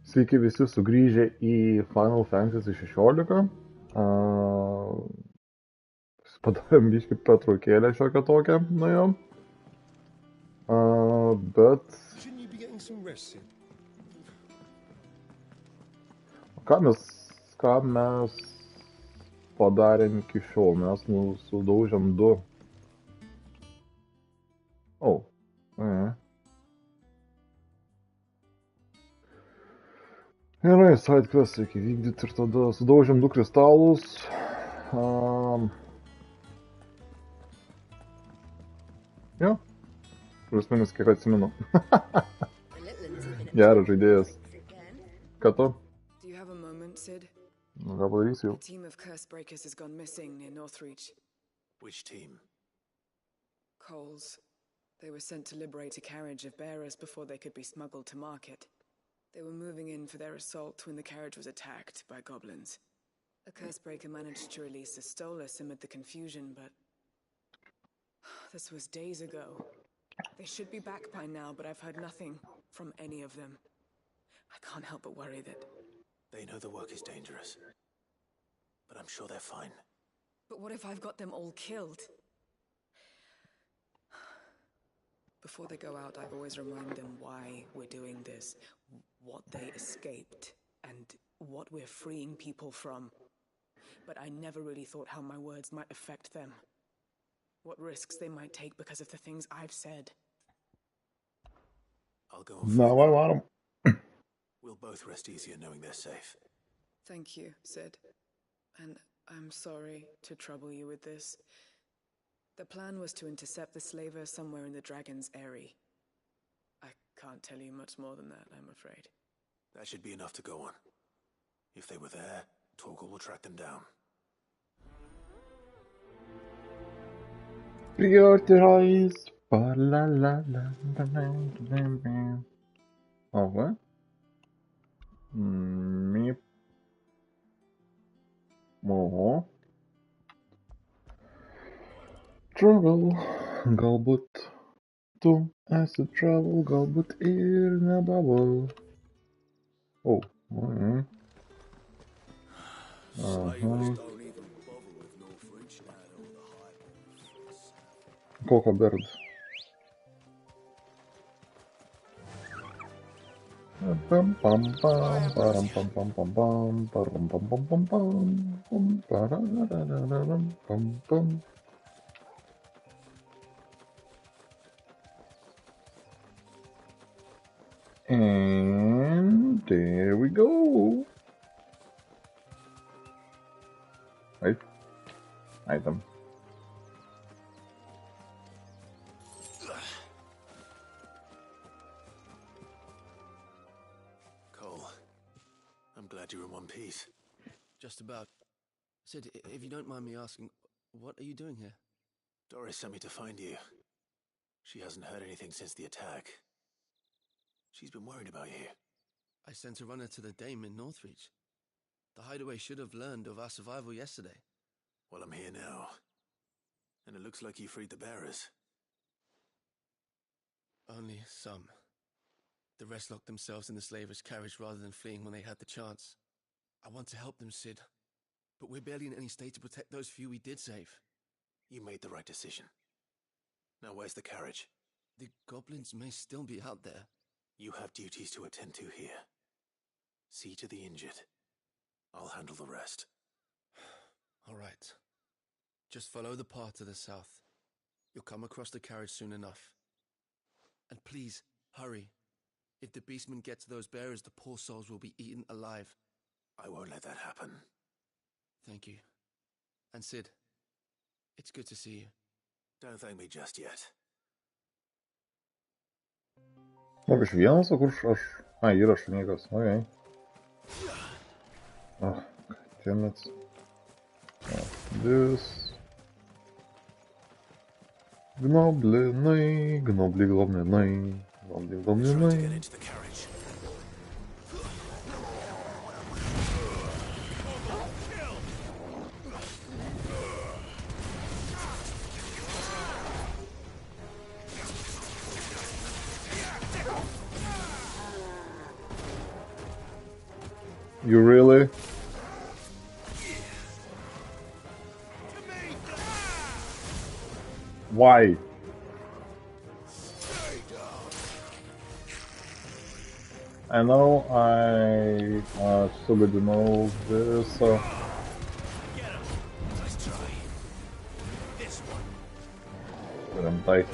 Sveiki visi sugrįžę į Final Fantasy XVI. Padarėm biškį pertraukėlę šiokią tokią nuėjom. Bet ką mes padarėm iki šiol? Mes sudaužėm du. Gerai, side quest reikia vykdyti ir tada sudaužėm du kristalus. Jo, plius minus kiek atsimenu. Geras žaidėjas. Ką tu? Nu, ką padarysiu jau? A team of curse breakers has gone missing near Northreach. Which team? Coles. They were sent to liberate a carriage of bearers before they could be smuggled to market. They were moving in for their assault when the carriage was attacked by goblins. A curse breaker managed to release a Stolus amid the confusion, but this was days ago. They should be back by now, but I've heard nothing from any of them. I can't help but worry that... They know the work is dangerous, but I'm sure they're fine. But what if I've got them all killed? Before they go out, I always remind them why we're doing this, what they escaped, and what we're freeing people from. But I never really thought how my words might affect them. What risks they might take because of the things I've said. I'll go on. We'll both rest easier knowing they're safe. Thank you, Sid. And I'm sorry to trouble you with this. The plan was to intercept the slaver somewhere in the Dragon's Eyrie. I can't tell you much more than that, I'm afraid. That should be enough to go on. If they were there, Torgal will track them down. Prioritize. Oh, what? Me. Oh. Travel. Galbūt tu esi travel, galbūt ir ne bubble. Oh. Coco bird. Pam pam pam pam pam pam pam pam pam pam pam pam pam pam pam. And there we go. Right. Item. Cole, I'm glad you're in one piece. Just about. Sid, if you don't mind me asking, what are you doing here? Doris sent me to find you. She hasn't heard anything since the attack. She's been worried about you. I sent a runner to the Dame in Northreach. The hideaway should have learned of our survival yesterday. Well, I'm here now. And it looks like you freed the bearers. Only some. The rest locked themselves in the slaver's carriage rather than fleeing when they had the chance. I want to help them, Sid. But we're barely in any state to protect those few we did save. You made the right decision. Now where's the carriage? The goblins may still be out there. You have duties to attend to here. See to the injured. I'll handle the rest. All right. Just follow the path to the south. You'll come across the carriage soon enough. And please, hurry. If the beastmen get to those bearers, the poor souls will be eaten alive. I won't let that happen. Thank you. And Sid, it's good to see you. Don't thank me just yet. Aš vienas, o kur aš... Yra šunikas, okei. Damn it. This... Gnoblinai, gnoblinai. Try to get into the carriage. You really? Why? I know I still didn't know this. Get him. Let's try this one. Couldn't die.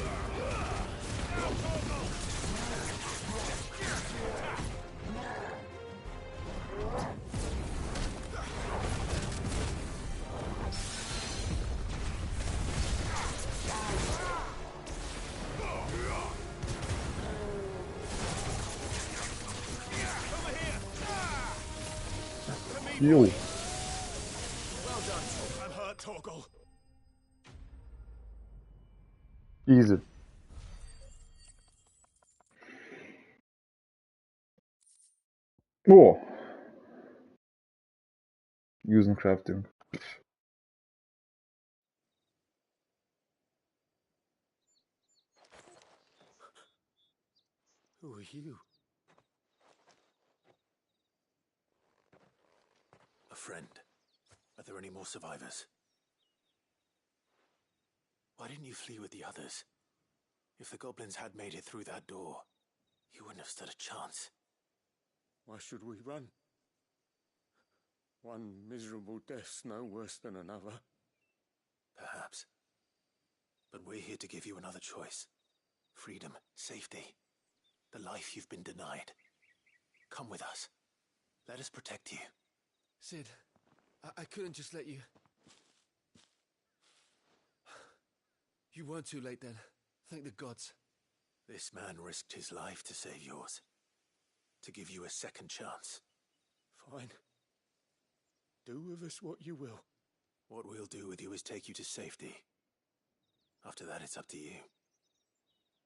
Heal. Well done. I'm hurt, Torgal. Easy. Oh! Using crafting. Who are you? A friend. Are there any more survivors? Why didn't you flee with the others? If the goblins had made it through that door, you wouldn't have stood a chance. Why should we run? One miserable death's no worse than another. Perhaps. But we're here to give you another choice. Freedom, safety, the life you've been denied. Come with us. Let us protect you. Sid, I couldn't just let you... You weren't too late then. Thank the gods. This man risked his life to save yours. To give you a second chance. Fine. Do with us what you will. What we'll do with you is take you to safety. After that, it's up to you.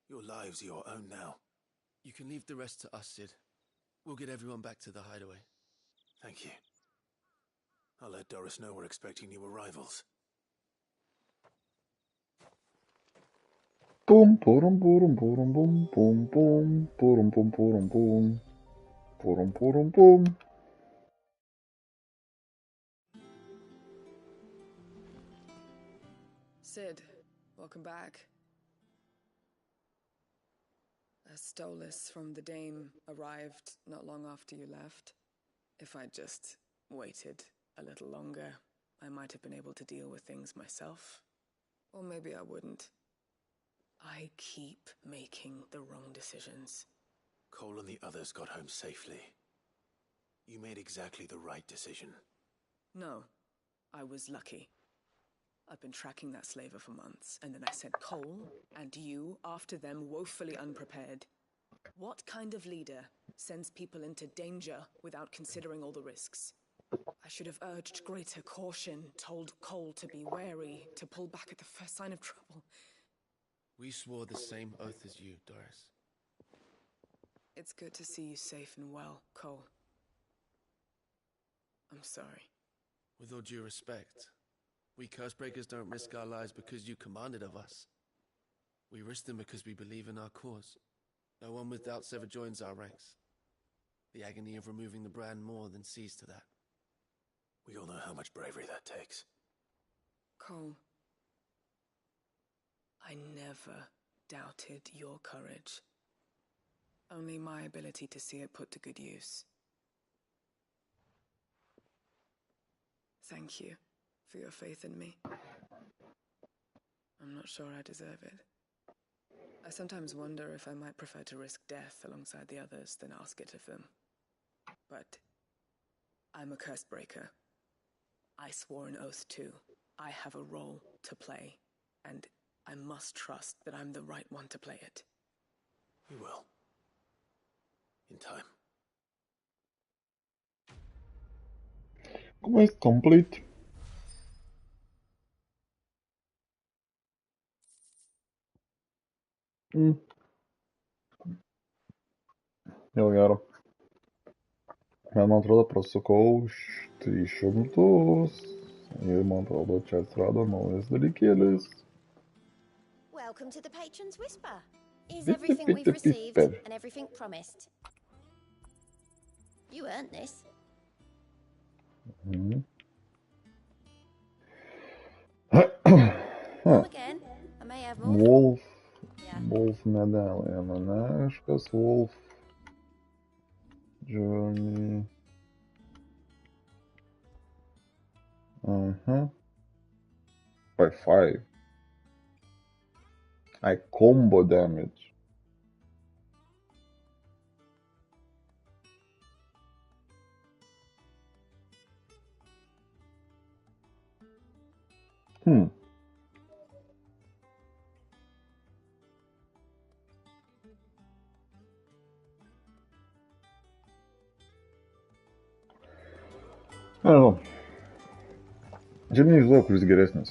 Your lives are your own now. You can leave the rest to us, Sid. We'll get everyone back to the hideaway. Thank you. I'll let Doris know we're expecting new arrivals. Boom, boom, boom, boom, boom, boom, boom, boom, boom, boom, boom, boom, boom, boom. Sid, welcome back. A Stolas from the Dame arrived not long after you left. If I'd just waited a little longer, I might have been able to deal with things myself. Or maybe I wouldn't. I keep making the wrong decisions. Cole and the others got home safely. You made exactly the right decision. No, I was lucky. I've been tracking that slaver for months, and then I sent Cole and you after them woefully unprepared. What kind of leader sends people into danger without considering all the risks? I should have urged greater caution, told Cole to be wary, to pull back at the first sign of trouble. We swore the same oath as you, Doris. It's good to see you safe and well, Cole. I'm sorry. With all due respect, we Cursebreakers don't risk our lives because you commanded of us. We risk them because we believe in our cause. No one with doubts ever joins our ranks. The agony of removing the brand more than sees to that. We all know how much bravery that takes. Cole, I never doubted your courage. Only my ability to see it put to good use. Thank you for your faith in me. I'm not sure I deserve it. I sometimes wonder if I might prefer to risk death alongside the others than ask it of them. But I'm a curse breaker. I swore an oath too. I have a role to play, and I must trust that I'm the right one to play it. You will. In time. Quest complete. Jau gero. Man atrodo prasukau už 300 ir man atrodo čia atsirado naujas dalykėlis. Welcome to the Patron's Whisper. Is everything we've received and everything promised? You earned this. Mhm. Come again. I may have more. Wolf. Yeah. Wolf medallion, neaiškas. Wolf journey. By 5. I combo damage. Nežinau. Čia neįsivaizduoju, kuris geresnis.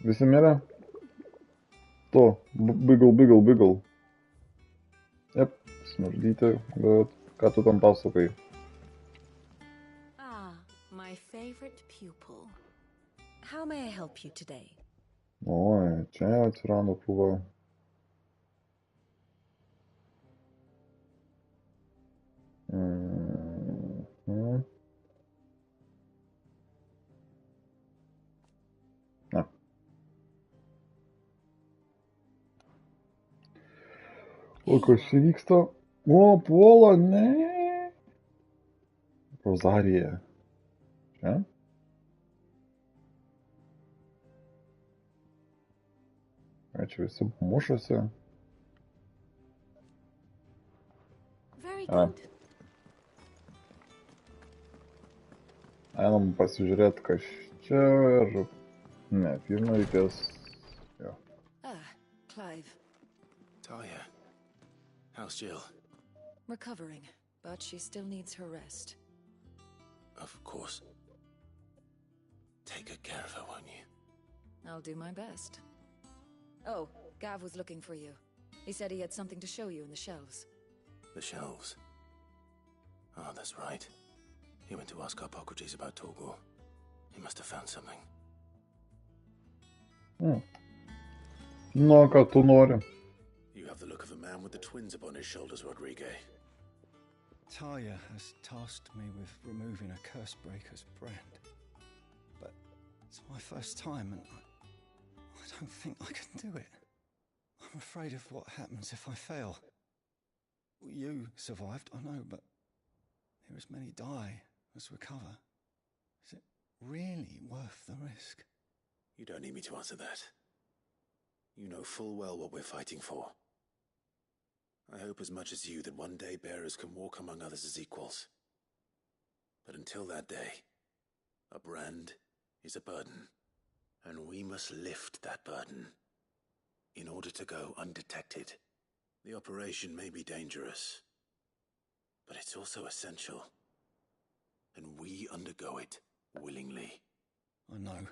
Visi mirė? To, bigal. Jep, smurdytė, bet ką tu tam pasakai? Ah, my favorite pupil. How may I help you today? Oi, čia atsirado krūva. Na. O kas čia vyksta? O, puola, ne. Rozarija. Čia? Čia visi mušasi. Very good. Einam pasižiūrėti, kas čia ir... Ne, pirmą reikės... Jo. Ah, Clive. Talia, how's Jill? Recovering, but she still needs her rest. Of course. Take good care of her, won't you? I'll do my best. Oh, Gav was looking for you. He said he had something to show you in the shelves. The shelves. Oh, that's right. He went to ask Hippocrates about Torgor. He must have found something. Nu, ką tu nori? You have the look of a man with the twins upon his shoulders, Rodrigue. Talia has tasked me with removing a Cursebreaker's brand. But it's my first time and I don't think I can do it. I'm afraid of what happens if I fail. You survived, I know, but there as many die as recover. Is it really worth the risk? You don't need me to answer that. You know full well what we're fighting for. I hope as much as you that one day bearers can walk among others as equals. But until that day, a brand is a burden, and we must lift that burden in order to go undetected. The operation may be dangerous, but it's also essential, and we undergo it willingly. I know.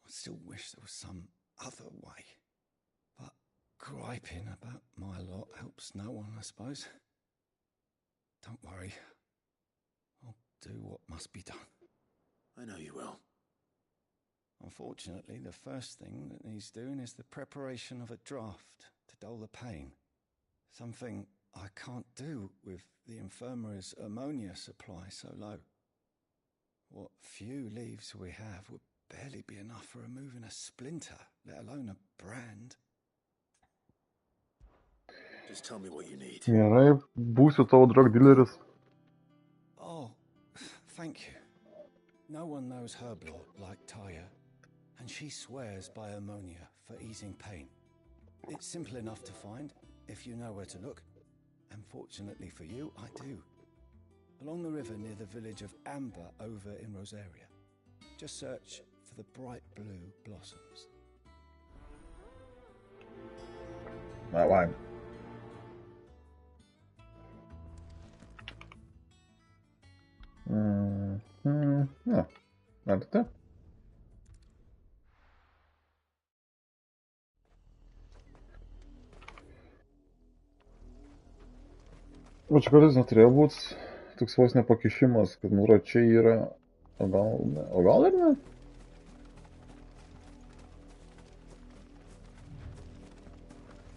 I still wish there was some other way. But griping about my lot helps no one, I suppose. Don't worry. I'll do what must be done. I know you will. Unfortunately, the first thing that needs doing is the preparation of a draft to dull the pain. Something I can't do with the infirmary's ammonia supply so low. What few leaves we have would barely be enough for removing a splinter, let alone a brand. Just tell me what you need. Gerai, būsiu tavo drug dealeris. Oh, thank you. No one knows herb lore like Talia, and she swears by ammonia for easing pain. It's simple enough to find, if you know where to look. And fortunately for you, I do. Along the river near the village of Amber over in Rosaria. Just search for the bright blue blossoms. Давай. Ja, arti. O čia kartais neturėjo būti toks vos nepakišimas, kad nura čia yra, o gal ir ne?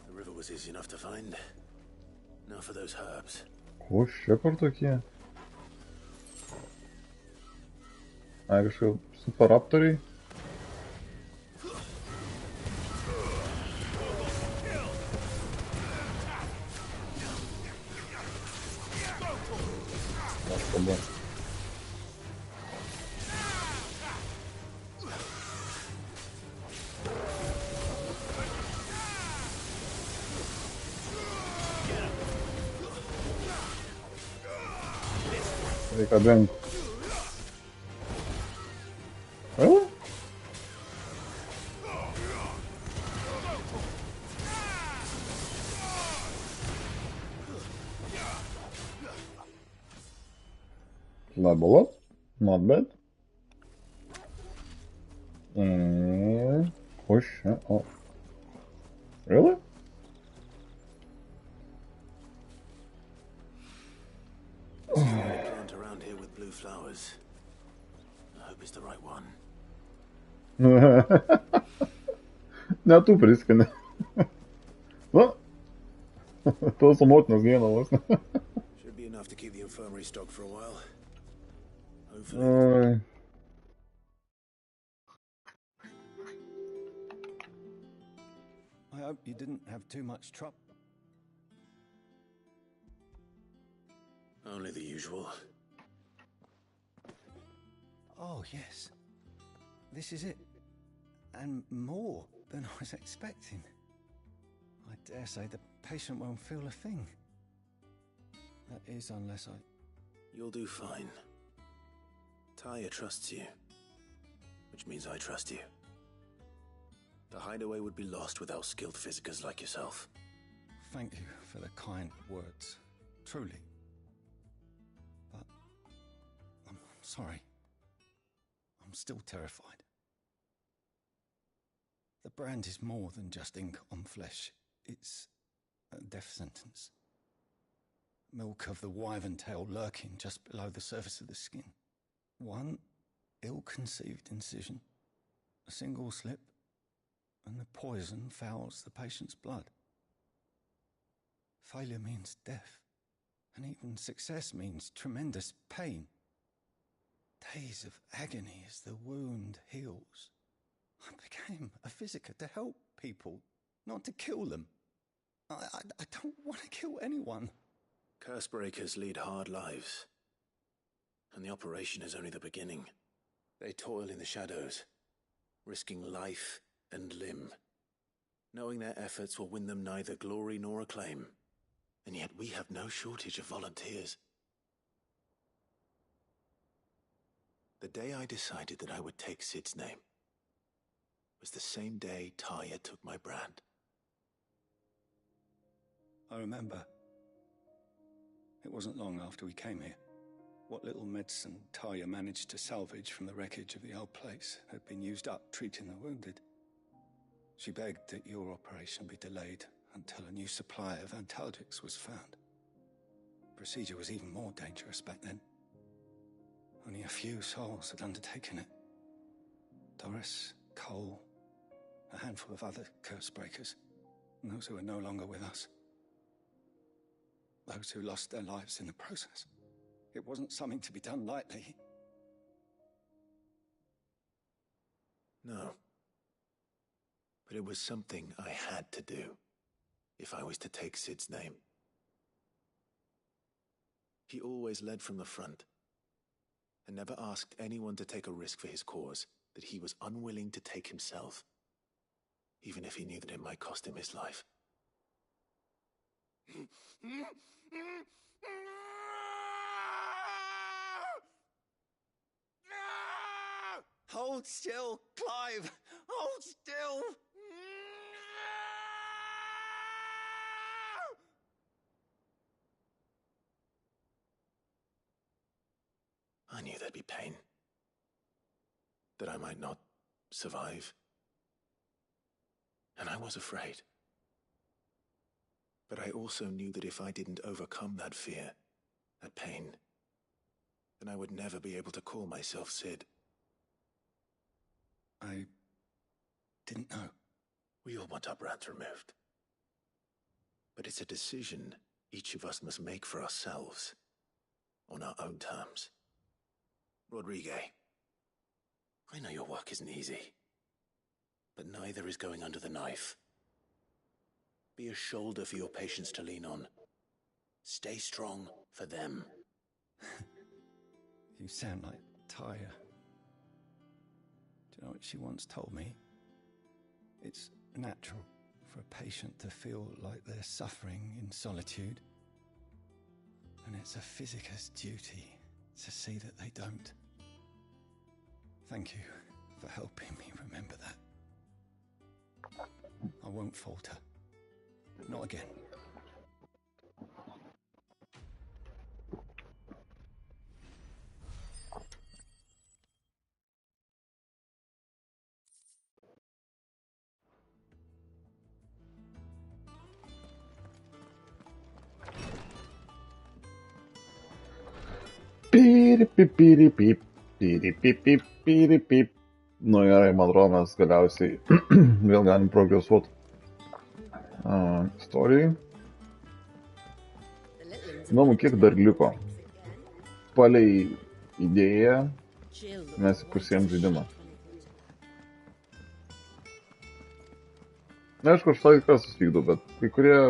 The river was easy enough to find. Now for those herbs. O, šie kur tokie? Ai, kažkaip superaptoriai. Nuostabu. Reikia dingt. Really? Level up. Not bad. Push. Oh. Really? There's a fine plant around here with blue flowers. I hope it's the right one. Ne tu priskini. Va. To su motinos gėnavos. Should be enough to keep the infirmary stocked for a while. Hopefully. Oi. I hope you didn't have too much trouble. Only the usual. Oh, yes. This is it. And more than I was expecting. I dare say the patient won't feel a thing. That is, unless I... You'll do fine. Taya trusts you. Which means I trust you. The hideaway would be lost without skilled physicers like yourself. Thank you for the kind words. Truly. But... I'm sorry. I'm still terrified. The brand is more than just ink on flesh. It's a death sentence. Milk of the wyvern tail lurking just below the surface of the skin. One ill-conceived incision, a single slip, and the poison fouls the patient's blood. Failure means death, and even success means tremendous pain. Days of agony as the wound heals. I became a physiker to help people, not to kill them. I don't want to kill anyone. Curse breakers lead hard lives. And the operation is only the beginning. They toil in the shadows, risking life and limb, knowing their efforts will win them neither glory nor acclaim. And yet we have no shortage of volunteers. The day I decided that I would take Sid's name was the same day Taya took my brand. I remember. It wasn't long after we came here. What little medicine Taya managed to salvage from the wreckage of the old place had been used up treating the wounded. She begged that your operation be delayed until a new supply of antalgics was found. The procedure was even more dangerous back then. Only a few souls had undertaken it. Doris, Cole, a handful of other curse breakers, and those who are no longer with us. Those who lost their lives in the process. It wasn't something to be done lightly. No. But it was something I had to do, if I was to take Sid's name. He always led from the front, and never asked anyone to take a risk for his cause that he was unwilling to take himself, even if he knew that it might cost him his life. Hold still, Clive! Hold still! I knew there'd be pain. That I might not survive. And I was afraid. But I also knew that if I didn't overcome that fear, that pain, then I would never be able to call myself Sid. I didn't know. We all want our brands removed. But it's a decision each of us must make for ourselves, on our own terms. Rodrigue, I know your work isn't easy, but neither is going under the knife. Be a shoulder for your patients to lean on. Stay strong for them. You sound like Tyre. Do you know what she once told me? It's natural for a patient to feel like they're suffering in solitude. And it's a physicist's duty to see that they don't. Thank you for helping me remember that. I won't falter. Not again. Piripipiripip, piripipipiripip. Nu gerai, man atrodo, mes galiausiai vėl galim progresuoti istorijai. Įdomu, kiek dar liko. Palei idėją mes įpusėjom žaidimą. Aišku, aš tai kas vykdu, bet kai kurie...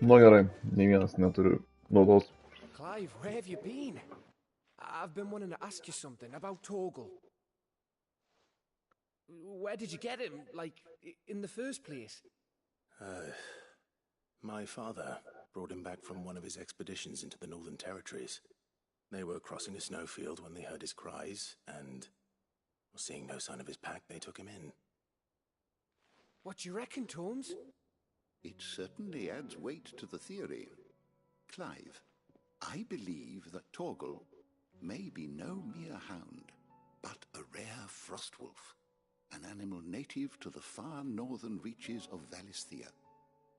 Nu gerai, nei vienas neturiu naudos. Clive, where have you been? I've been wanting to ask you something about Torgal. Where did you get him, like, in the first place? My father brought him back from one of his expeditions into the Northern Territories. They were crossing a snowfield when they heard his cries, and, seeing no sign of his pack, they took him in. What do you reckon, Torms? It certainly adds weight to the theory. Clive, I believe that Torgal may be no mere hound, but a rare frostwolf, an animal native to the far northern reaches of Valisthea.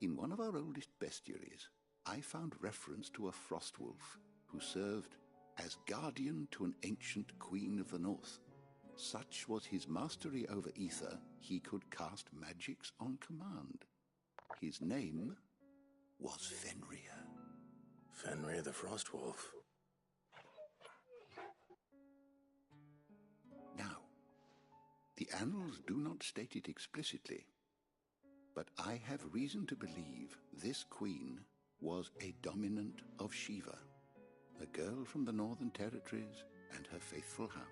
In one of our oldest bestiaries, I found reference to a frostwolf who served as guardian to an ancient queen of the north. Such was his mastery over ether, he could cast magics on command. His name was Fenrir. Fenrir the Frostwolf. Now, the annals do not state it explicitly, but I have reason to believe this queen was a dominant of Shiva, a girl from the Northern Territories and her faithful hound.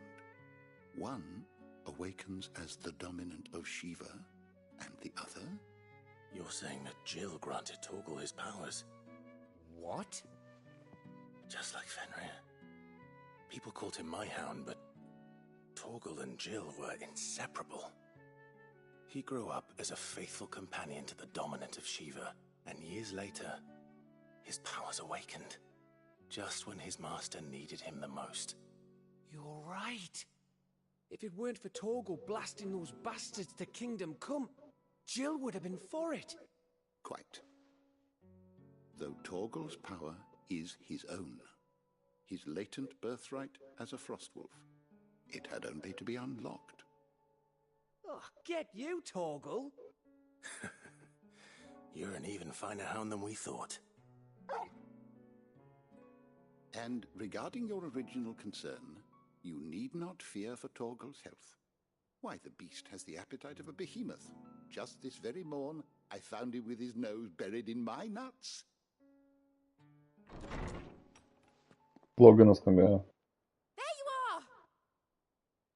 One awakens as the dominant of Shiva, and the other... You're saying that Jill granted Torgal his powers? What? Just like Fenrir. People called him my hound, but Torgal and Jill were inseparable. He grew up as a faithful companion to the dominant of Shiva, and years later, his powers awakened, just when his master needed him the most. You're right. If it weren't for Torgal blasting those bastards to Kingdom Come, Jill would have been for it. Quite. Though Torgal's power is his own, his latent birthright as a frostwolf, it had only to be unlocked. Oh, get you, Torgal. You're an even finer hound than we thought. And regarding your original concern, you need not fear for Torgal's health. Why, the beast has the appetite of a behemoth. Just this very morn, I found him with his nose buried in my nuts. Loganas skambėjo. There you are!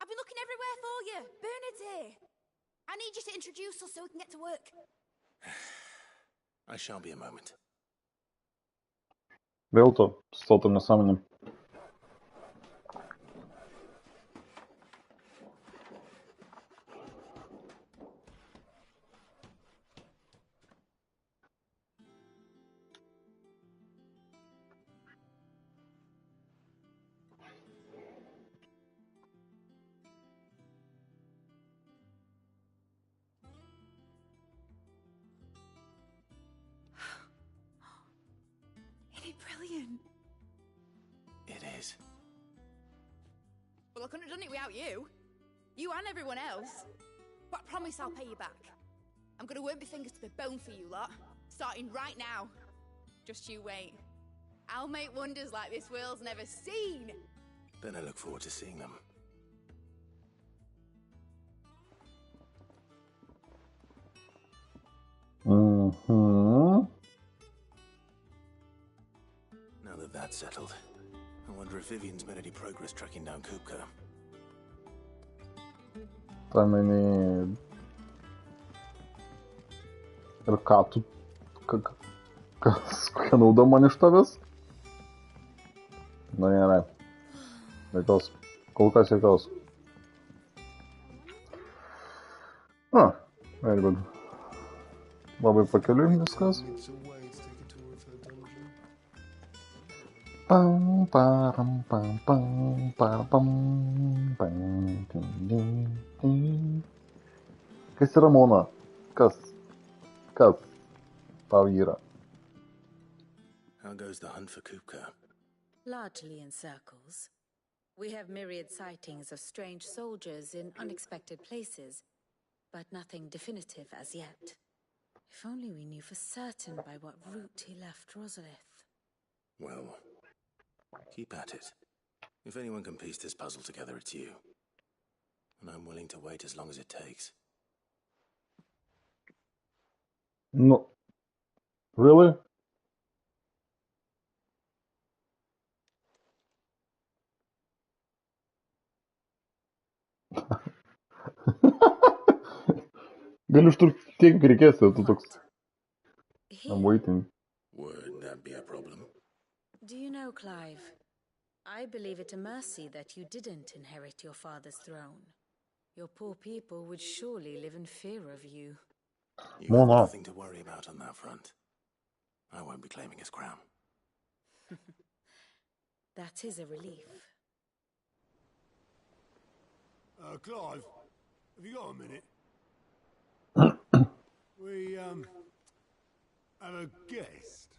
I've been looking everywhere for you. Bernard's here. I need you to introduce us so we can get to work. I shall be a moment. Vėl to, с тотальным несомнением. Brilliant. It is. Well, I couldn't have done it without you. You and everyone else. But I promise I'll pay you back. I'm going to work my fingers to the bone for you lot. Starting right now. Just you wait. I'll make wonders like this world's never seen. Then I look forward to seeing them. Mhm. Now that that's settled, I wonder if Vivian's made any progress tracking down Kupka. Tá, meni. Ir ką tu... Kokia nauda man iš tavęs? Na, gerai. Jokios. Kol kas jokios. Very good. Labai pakeliui viskas. Pam, param, pam, pam, param, pam, pam, ding, ding, ding. Kas yra Mona? Kas tau yra? How goes the hunt for Kupka? Largely in circles. We have myriad sightings of strange soldiers in unexpected places, but nothing definitive as yet. If only we knew for certain by what route he left Rosalith. Well, keep at it. If anyone can piece this puzzle together, it's you. And I'm willing to wait as long as it takes. No. Really? Galiu užtrukti tiek, kiek reikės, tu toks. I'm waiting. Would that be a problem? Do you know, Clive? I believe it a mercy that you didn't inherit your father's throne. Your poor people would surely live in fear of you. You have nothing to worry about on that front. I won't be claiming his crown. That is a relief. Clive, have you got a minute? We, have a guest.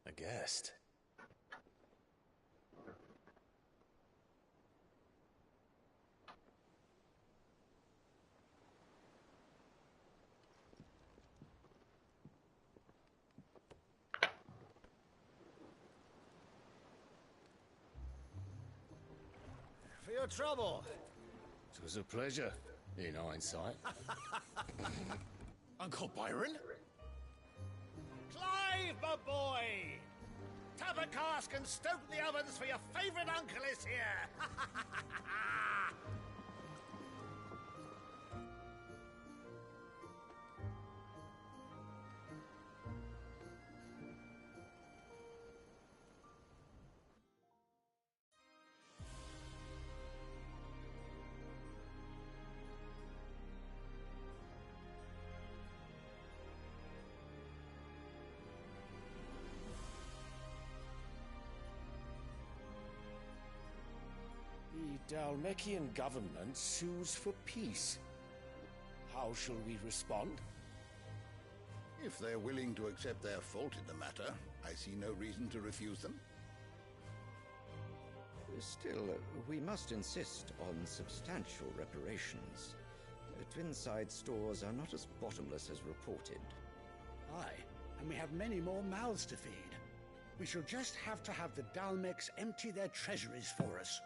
A guest? For your trouble. It was a pleasure, in hindsight. Uncle Byron? Clive, my boy! Tap a cask and stoke the ovens, for your favourite uncle is here! The Dalmekian government sues for peace. How shall we respond? If they're willing to accept their fault in the matter, I see no reason to refuse them. Still, we must insist on substantial reparations. Twinside stores are not as bottomless as reported. Aye, and we have many more mouths to feed. We shall just have to have the Dalmeks empty their treasuries for us.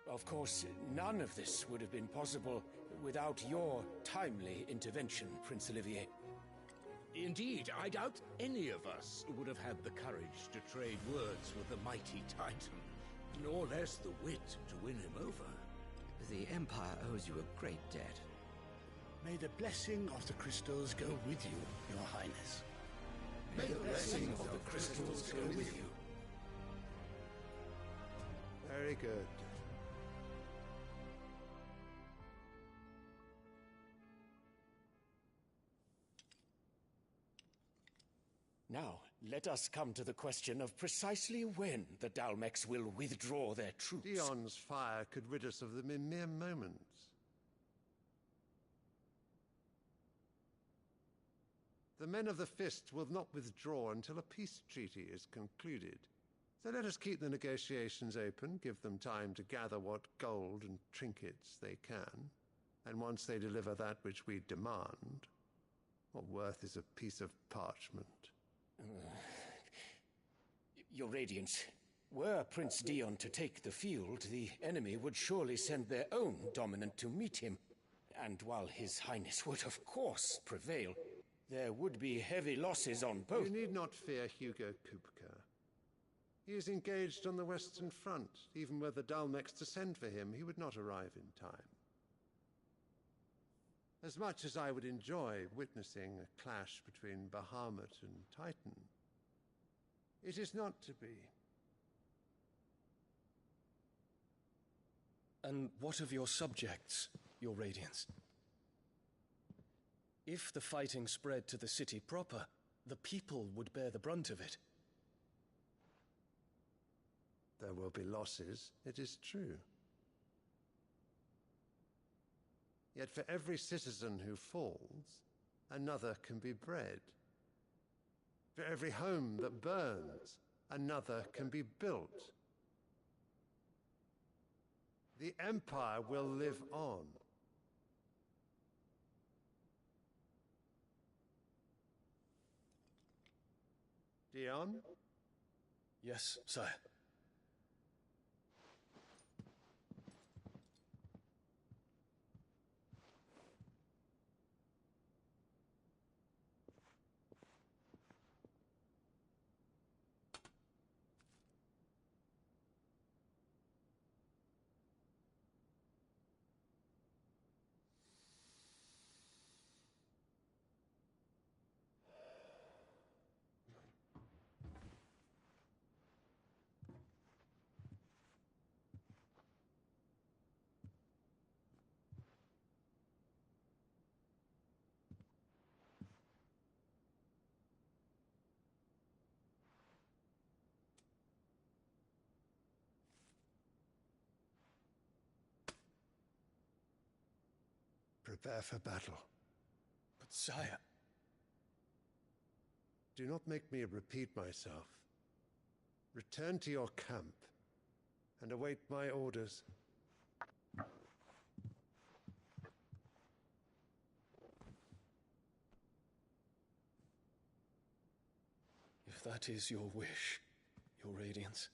Of course, none of this would have been possible without your timely intervention, Prince Olivier. Indeed, I doubt any of us would have had the courage to trade words with the mighty Titan, nor less the wit to win him over. The Empire owes you a great debt. May the blessing of the crystals go with you, Your Highness. May the blessing of the crystals go with you. Very good. Now, let us come to the question of precisely when the Dalmeks will withdraw their troops. Dion's fire could rid us of them in mere moments. The men of the Fist will not withdraw until a peace treaty is concluded. So let us keep the negotiations open, give them time to gather what gold and trinkets they can, and once they deliver that which we demand, what worth is a piece of parchment? Your Radiance, were Prince Dion to take the field, the enemy would surely send their own dominant to meet him. And while His Highness would of course prevail, there would be heavy losses on both. You need not fear Hugo Kupka. He is engaged on the Western Front. Even were the Dalmex to send for him, he would not arrive in time. As much as I would enjoy witnessing a clash between Bahamut and Titan, it is not to be. And what of your subjects, Your Radiance? If the fighting spread to the city proper, the people would bear the brunt of it. There will be losses, it is true. Yet for every citizen who falls, another can be bred. For every home that burns, another can be built. The Empire will live on. Dion? Yes, sire. Prepare for battle. But sire... Do not make me repeat myself. Return to your camp and await my orders. If that is your wish, Your Radiance,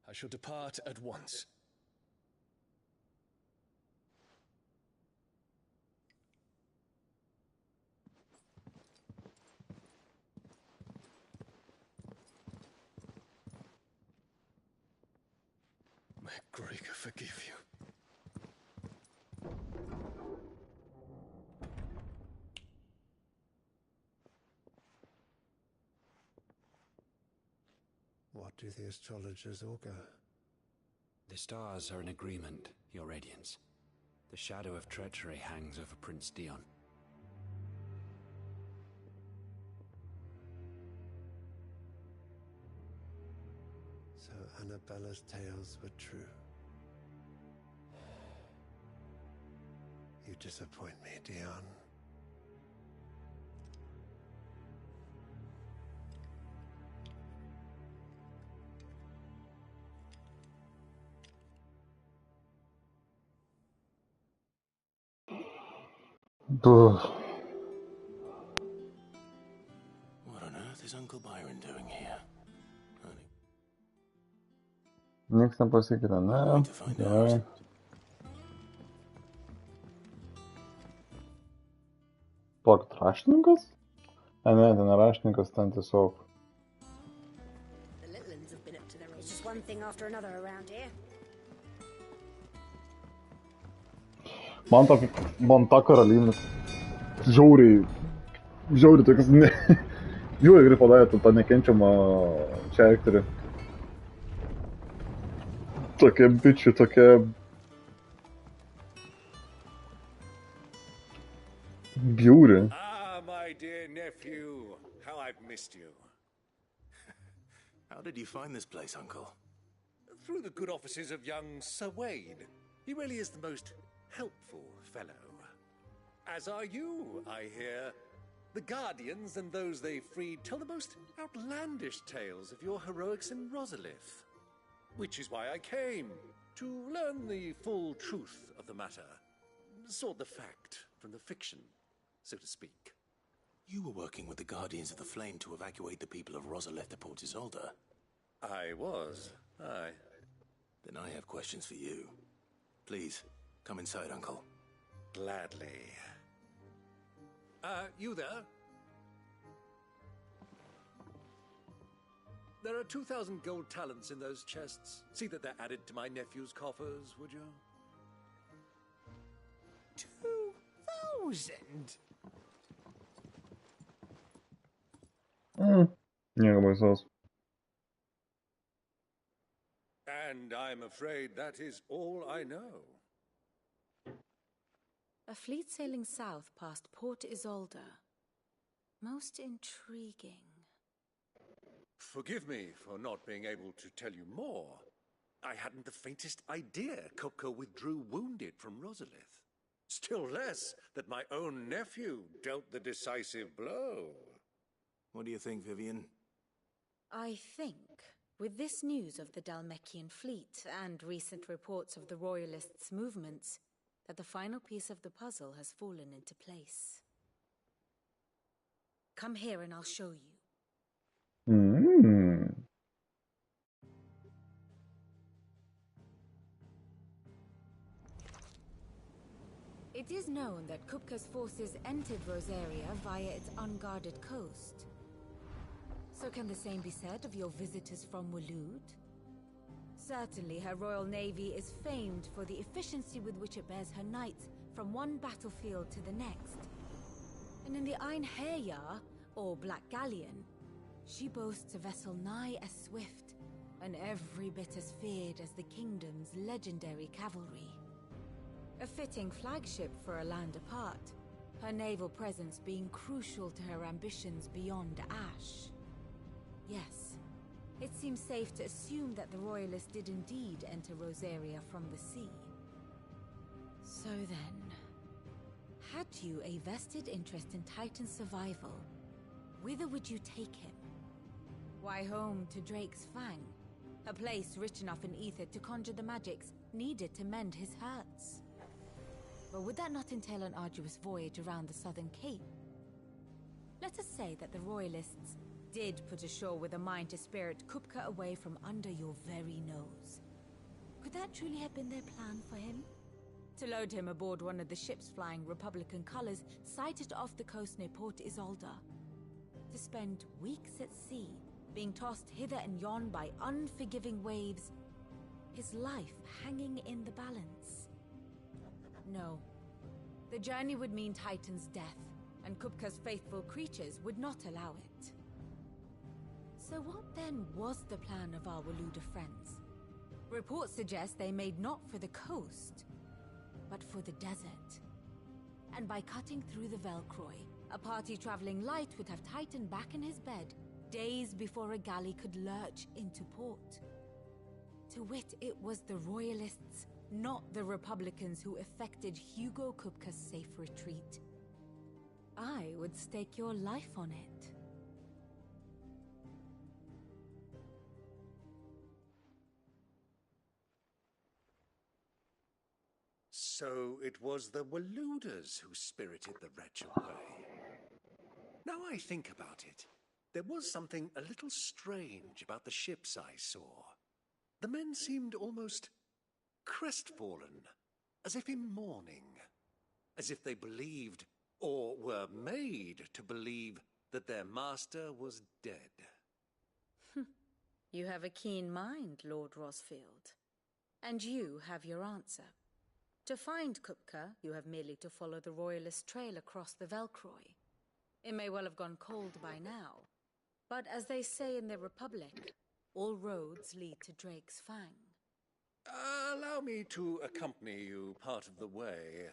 I shall depart at once. May Gregor forgive you. What do the astrologers augur? The stars are in agreement, Your Radiance. The shadow of treachery hangs over Prince Dion. So Annabella's tales were true. You disappoint me, Dion. What on earth is Uncle Byron doing here? Nieks nepasikeitė, ne? Gerai. Palauk, raštininkas? Ne, ten raštininkas, ten tiesiog. The Littlands have been up to their... It's just one thing after another around here. Man ta karalienė žiauriai tokias ne... Žiauriai gerai padarė tą nekenčiamą charakterį. Tokia bičių, tokia... Bjauri. Ah, my dear nephew, how I've missed you. How did you find this place, Uncle? Through the good offices of young Sir Wayne. He really is the most helpful fellow. As are you, I hear. The Guardians and those they freed tell the most outlandish tales of your heroics in Rosalith. Which is why I came, to learn the full truth of the matter. Sort the fact from the fiction, so to speak. You were working with the Guardians of the Flame to evacuate the people of Rosalith to Port Isolde. I was, aye. Then I have questions for you. Please, come inside, Uncle. Gladly. You there? There are 2,000 gold talents in those chests. See that they're added to my nephew's coffers, would you? 2,000? Nieko baisaus. And I'm afraid that is all I know. A fleet sailing south past Port Isolde. Most intriguing. Forgive me for not being able to tell you more. I hadn't the faintest idea Kupka withdrew wounded from Rosalith. Still less that my own nephew dealt the decisive blow. What do you think, Vivian? I think, with this news of the Dhalmekian fleet and recent reports of the Royalists' movements, that the final piece of the puzzle has fallen into place. Come here and I'll show you. It is known that Kupka's forces entered Rosaria via its unguarded coast. So can the same be said of your visitors from Waloed? Certainly her royal navy is famed for the efficiency with which it bears her knights from one battlefield to the next. And in the Einherjar, or Black Galleon, she boasts a vessel nigh as swift and every bit as feared as the kingdom's legendary cavalry. A fitting flagship for a land apart, her naval presence being crucial to her ambitions beyond Ash. Yes, it seems safe to assume that the Royalists did indeed enter Rosaria from the sea. So then, had you a vested interest in Titan's survival, whither would you take him? Why, home to Drake's Fang, a place rich enough in ether to conjure the magics needed to mend his hurts. But would that not entail an arduous voyage around the southern cape? Let us say that the Royalists did put ashore with a mind to spirit Kupka away from under your very nose. Could that truly have been their plan for him? To load him aboard one of the ships flying Republican colors sighted off the coast near Port Isolde. To spend weeks at sea, being tossed hither and yon by unforgiving waves, his life hanging in the balance. No. The journey would mean Titan's death, and Kupka's faithful creatures would not allow it. So what then was the plan of our Waluda friends? Reports suggest they made not for the coast, but for the desert. And by cutting through the Velcroy, a party traveling light would have Titan back in his bed days before a galley could lurch into port. To wit, it was the Royalists, not the Republicans, who effected Hugo Kupka's safe retreat. I would stake your life on it. So it was the Waluders who spirited the wretch away. Now I think about it, there was something a little strange about the ships I saw. The men seemed almost crestfallen, as if in mourning, as if they believed, or were made to believe, that their master was dead. You have a keen mind, Lord Rosfield. And you have your answer. To find Kupka, you have merely to follow the Royalist trail across the Velcroy. It may well have gone cold by now, but as they say in the Republic, all roads lead to Drake's Fang. Allow me to accompany you part of the way.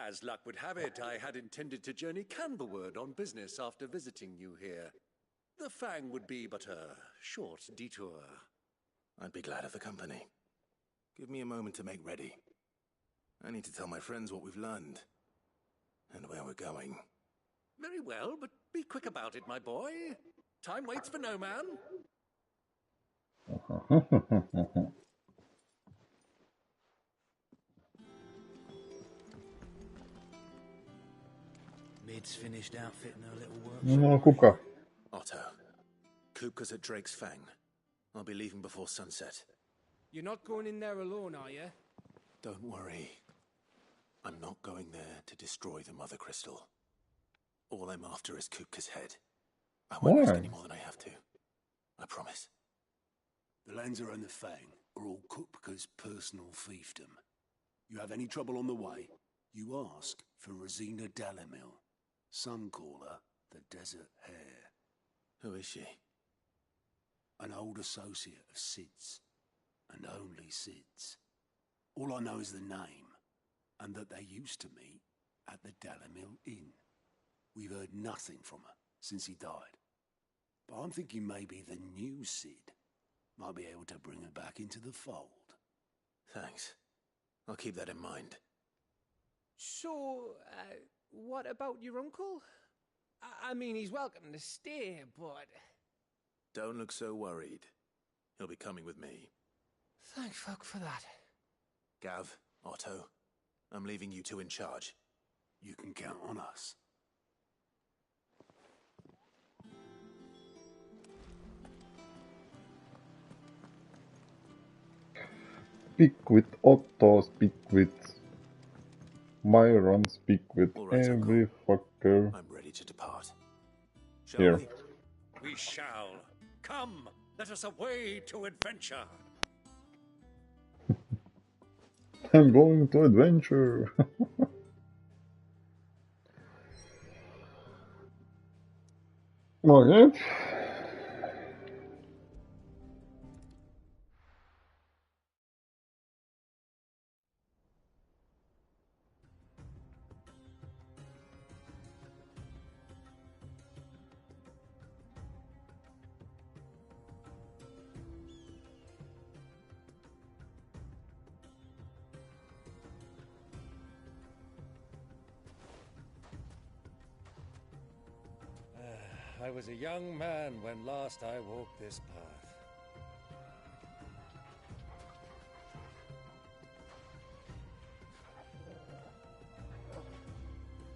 As luck would have it, I had intended to journey Canberward on business after visiting you here. The Fang would be but a short detour. I'd be glad of the company. Give me a moment to make ready. I need to tell my friends what we've learned, and where we're going. Very well, but be quick about it, my boy. Time waits for no man. Mid's finished outfitting her little workshop. No, Kupka. Otto, Kupka's at Drake's Fang. I'll be leaving before sunset. You're not going in there alone, are you? Don't worry. I'm not going there to destroy the Mother Crystal. All I'm after is Kupka's head. I won't risk any more than I have to. I promise. The Lancer and the Fang are all Kupka's personal fiefdom. You have any trouble on the way, you ask for Rosina Dalamil. Some call her the Desert Hare. Who is she? An old associate of Sid's, and only Sid's. All I know is the name, and that they used to meet at the Dalamil Inn. We've heard nothing from her since he died. But I'm thinking maybe the new Sid might be able to bring her back into the fold. Thanks. I'll keep that in mind. So, what about your uncle? I mean, he's welcome to stay, but... Don't look so worried. He'll be coming with me. Thank fuck for that. Gav, Otto, I'm leaving you two in charge. You can count on us. Speak with Otto, speak with Myron, speak with right, every fucker. I'm ready to depart. Here. We shall. Come, let us away to adventure. I'm going to adventure. Okay. I was a young man when last I walked this path.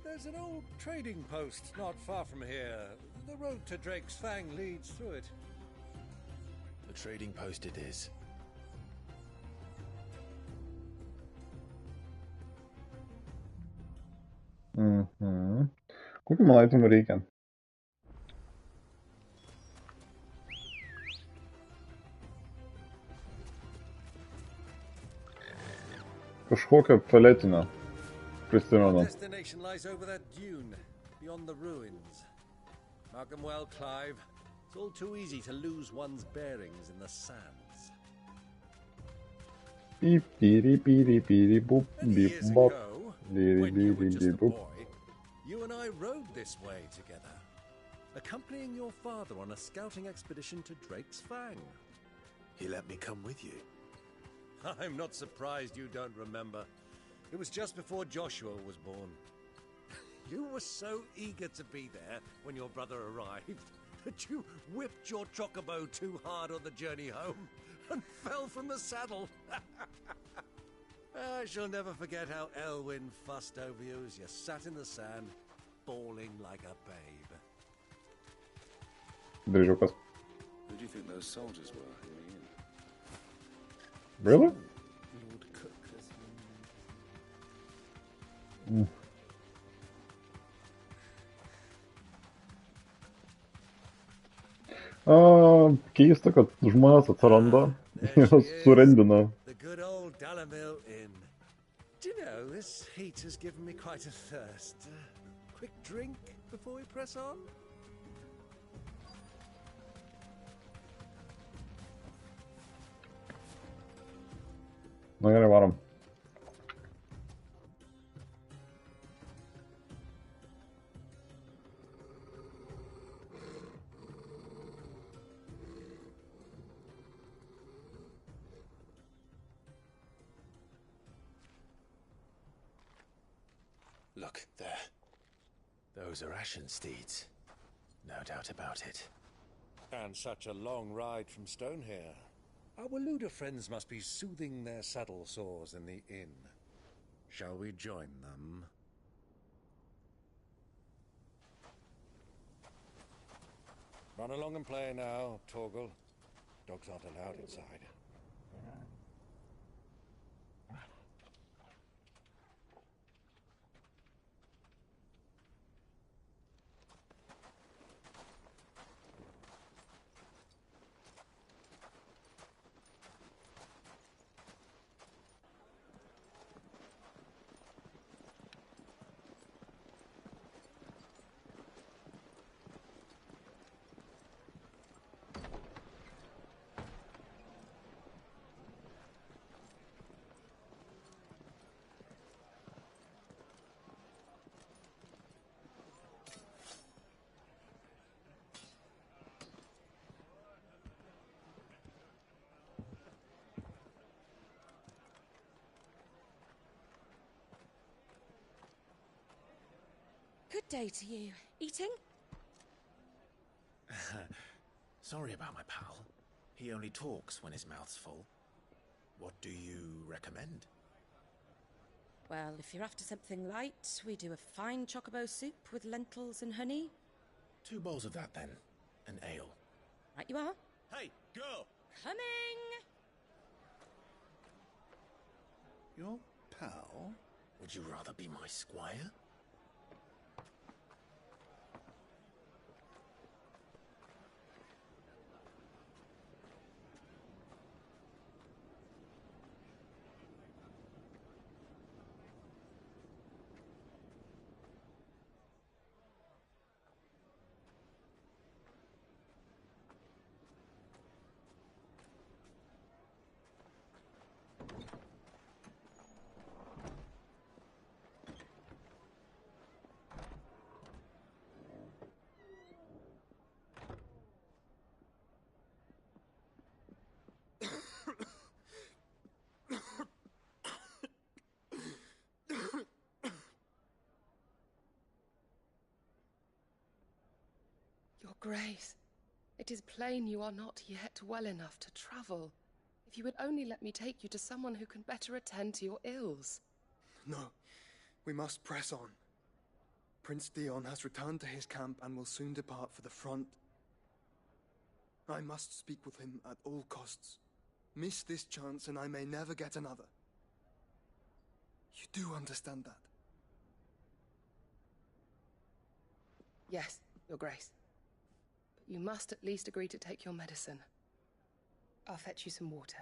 There's an old trading post not far from here. The road to Drake's Fang leads through it. The trading post it is. Kokį man itemų reikia? Kažkokią paletinę. Prisimenu. Our destination lies over that dune, beyond the ruins. Mark 'em well, Clive. It's all too easy to lose one's bearings in the sands. Beep, beep, beep, beep, boop, beep, bop. When you were just a boy, you and I rode this way together, accompanying your father on a scouting expedition to Drake's Fang. He let me come with you. I'm not surprised you don't remember. It was just before Joshua was born. You were so eager to be there when your brother arrived that you whipped your chocobo too hard on the journey home and fell from the saddle. I shall never forget how Elwyn fussed over you as you sat in the sand, bawling like a babe. Driežukas. Who do you think those soldiers were in the inn? Really? Lord Cook. Keista, kad žmonės atsiranda ir surendina. The good old Dalamil Inn. Do you know, this heat has given me quite a thirst. Quick drink before we press on? Na gerai, varom. Look, there. Those are ashen steeds. No doubt about it. And such a long ride from Stonehair. Our Waluda friends must be soothing their saddle sores in the inn. Shall we join them? Run along and play now, Torgal. Dogs aren't allowed inside. Good day to you. Eating? Sorry about my pal. He only talks when his mouth's full. What do you recommend? Well, if you're after something light, we do a fine chocobo soup with lentils and honey. 2 bowls of that, then. An ale. Right you are. Hey, girl! Coming! Your pal? Would you rather be my squire? Your Grace, it is plain you are not yet well enough to travel. If you would only let me take you to someone who can better attend to your ills. No, we must press on. Prince Dion has returned to his camp and will soon depart for the front. I must speak with him at all costs. Miss this chance and I may never get another. You do understand that? Yes, Your Grace. But you must at least agree to take your medicine. I'll fetch you some water.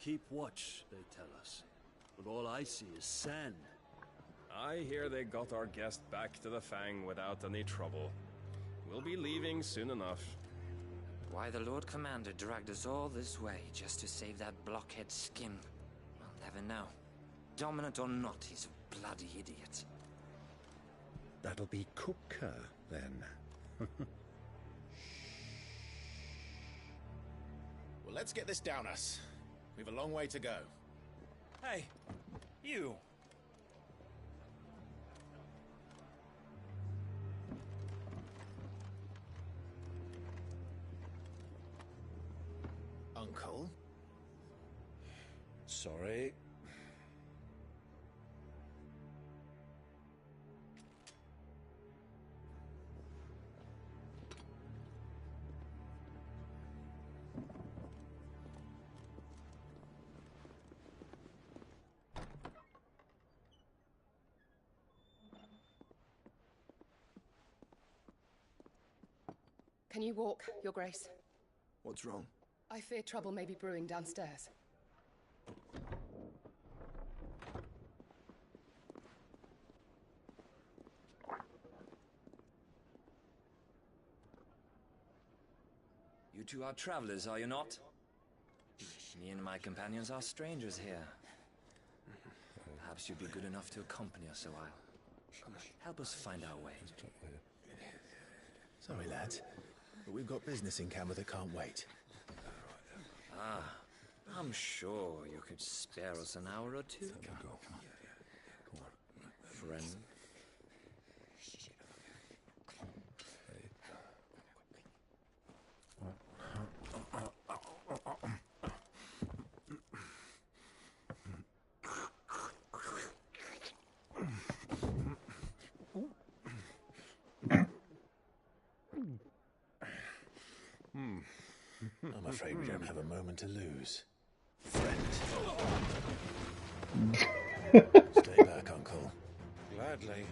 Keep watch, they tell us. But all I see is sand. I hear they got our guest back to the Fang without any trouble. We'll be leaving soon enough. Why the Lord Commander dragged us all this way just to save that blockhead's skin, I'll never know. Dominant or not, he's a bloody idiot. That'll be Cooker, then. Well, let's get this down us. We've a long way to go. Hey, you! Uncle? Sorry. Can you walk, Your Grace? What's wrong? I fear trouble may be brewing downstairs. You two are travelers, are you not? Me and my companions are strangers here. Perhaps you'd be good enough to accompany us a while. Help us find our way. Sorry, lads, but we've got business in camera that can't wait. Ah, I'm sure you could spare us an hour or two. Friend. I'm afraid we don't have a moment to lose. Friend. Stay back, Uncle. Gladly.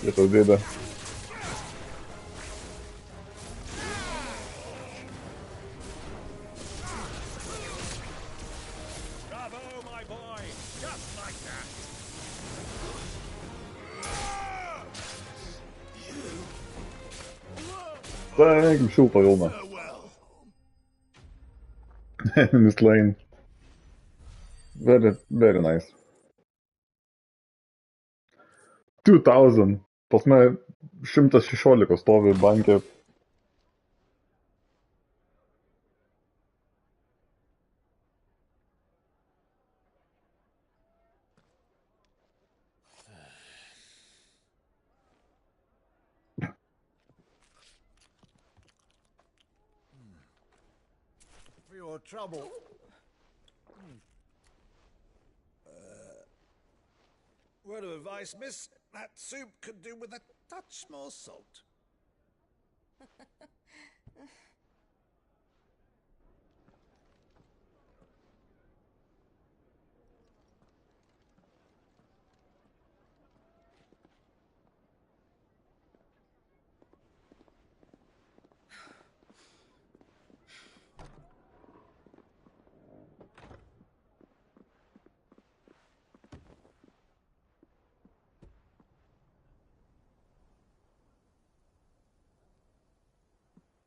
Это деда. Bang, super Roma. This lane. Very, very nice. 2000. Pas mane 116 stovi banke. For your trouble. Word of advice, miss. That soup could do with a touch more salt.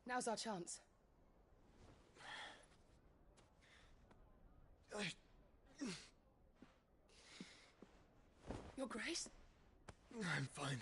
Now's our chance. Your Grace? I'm fine.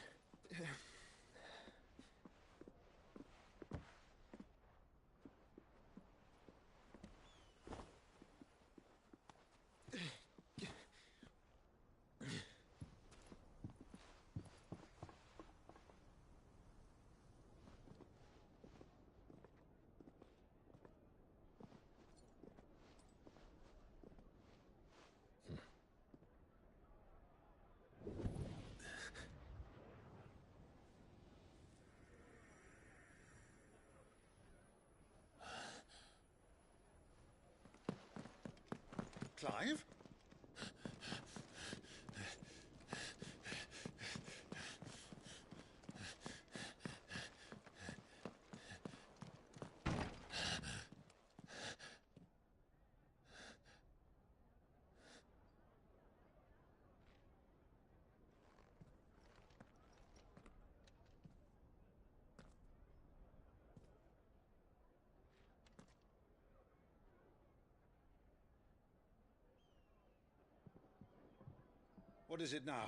Clive? What is it now?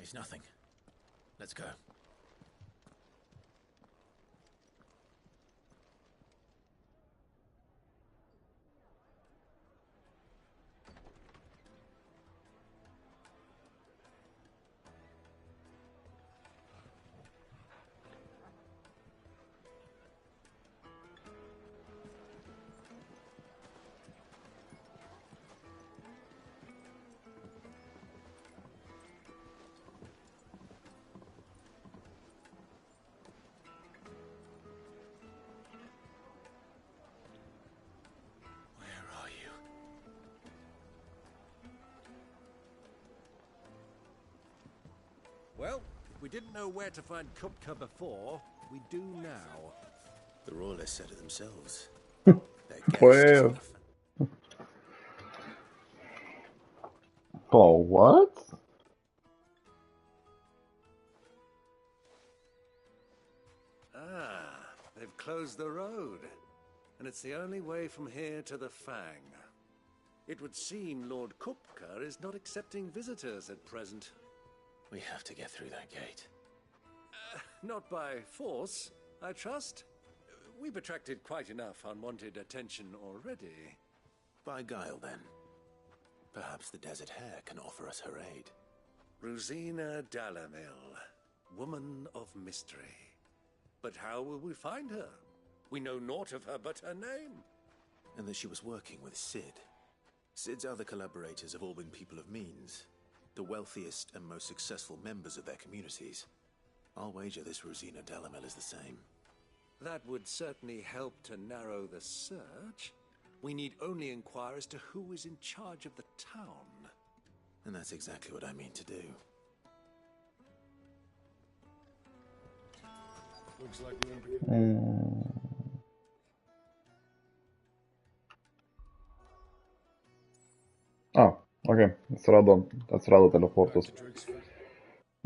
It's nothing. Let's go. Well, if we didn't know where to find Kupka before, we do now. The royalists said it themselves. Well. Oh, what? Ah, they've closed the road. And it's the only way from here to the Fang. It would seem Lord Kupka is not accepting visitors at present. We have to get through that gate. Not by force, I trust. We've attracted quite enough unwanted attention already. By guile, then. Perhaps the Desert Hare can offer us her aid. Rosina Dalamil, woman of mystery. But how will we find her? We know naught of her but her name. And that she was working with Cid. Cid's other collaborators have all been people of means, the wealthiest and most successful members of their communities. I'll wager this Rosina Dalamil is the same. That would certainly help to narrow the search. We need only inquire as to who is in charge of the town. And that's exactly what I mean to do. Looks like we're in pretty... Okei, atsirado teleportas.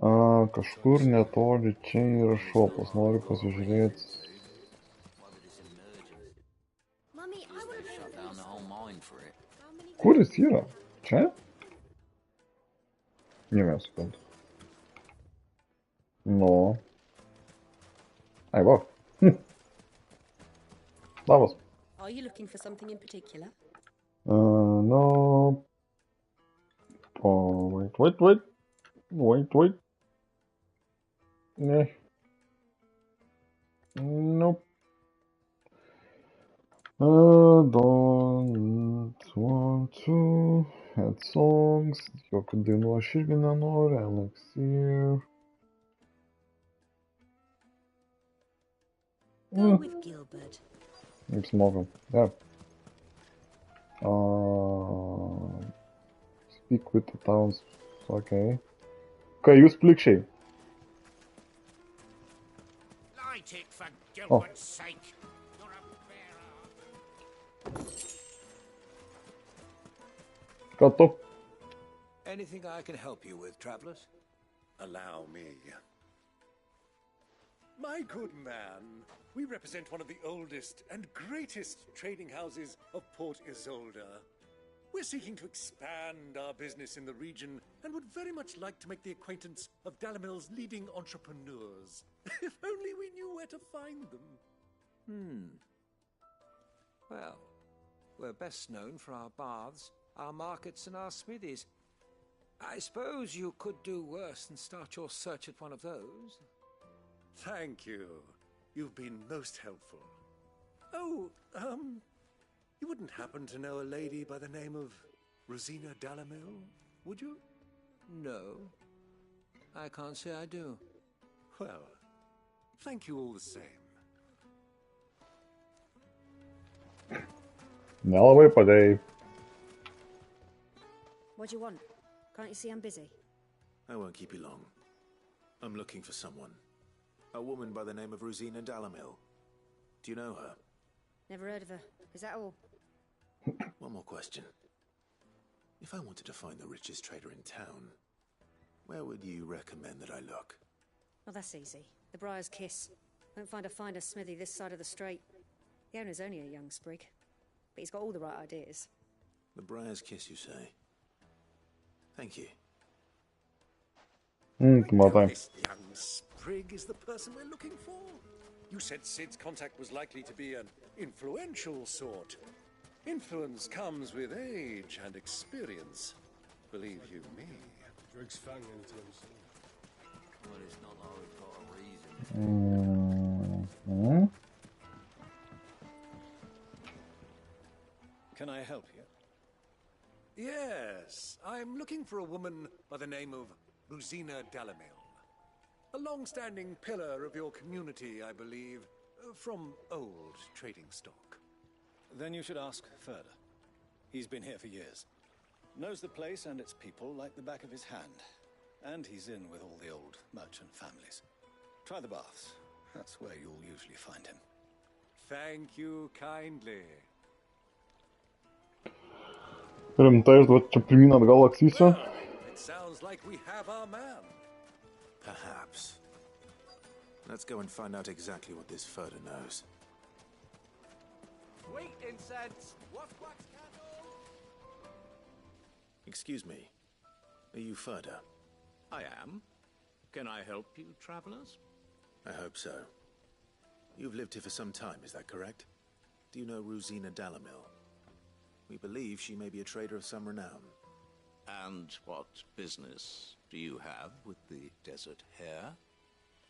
Kažkur netoli čia yra šopas, noriu pasižiūrėti. Kur jis yra? Čia? Nesuprantu. No. Ai, va. Labas. Are you looking for something in particular? No. Oh, wait. Nah. Nope. Don't want to add songs. Jokių dainų aš irgi nenoriu. Elixir. Go with Gilbert. Apsimoka. Yeah. Speak with the towns. Okay. Okay, jūs plikščiai. Light it for Gilbert's sake. You're a bearer. Ką tu? Anything I can help you with, travelers? Allow me. My good man, we represent one of the oldest and greatest trading houses of Port Isolde. We're seeking to expand our business in the region and would very much like to make the acquaintance of Dalamil's leading entrepreneurs. If only we knew where to find them. Well, we're best known for our baths, our markets, and our smithies. I suppose you could do worse than start your search at one of those. Thank you. You've been most helpful. Oh, you wouldn't happen to know a lady by the name of Rosina Dalamil, would you? No. I can't say I do. Well, thank you all the same. Nelabai padėjai. What do you want? Can't you see I'm busy? I won't keep you long. I'm looking for someone. A woman by the name of Rosina Dalamil. Do you know her? Never heard of her. Is that all? One more question. If I wanted to find the richest trader in town, where would you recommend that I look? Well, that's easy. The Briar's Kiss. Won't find a finer smithy this side of the strait. The owner's only a young sprig, but he's got all the right ideas. The Briar's Kiss, you say? Thank you. This young sprig is the person we're looking for. You said Cid's contact was likely to be an influential sort. Influence comes with age and experience. Believe you me. Drake's Fang into him. Well, it's not like we've got a reason. Can I help you? Yes, I'm looking for a woman by the name of Rosina Dalamil. A long-standing pillar of your community, I believe, from old trading stock. Then you should ask further. He's been here for years. Knows the place and its people like the back of his hand. And he's in with all the old merchant families. Try the baths. That's where you'll usually find him. Thank you kindly. Rimtai išduoti čia pirmyn atgal aksysiu. It sounds like we have our man. Perhaps. Let's go and find out exactly what this Furder knows. Sweet incense! Wax candle! Excuse me. Are you Furder? I am. Can I help you, travelers? I hope so. You've lived here for some time, is that correct? Do you know Rosina Dalamil? We believe she may be a trader of some renown. And what business do you have with the desert hare?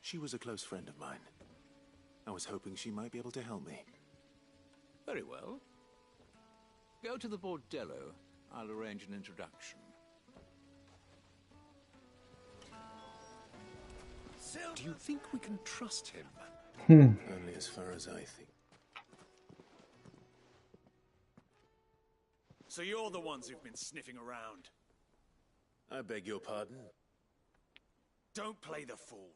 She was a close friend of mine. I was hoping she might be able to help me. Very well. Go to the bordello. I'll arrange an introduction. Do you think we can trust him? Only as far as I think. So you're the ones who've been sniffing around. I beg your pardon? Don't play the fool.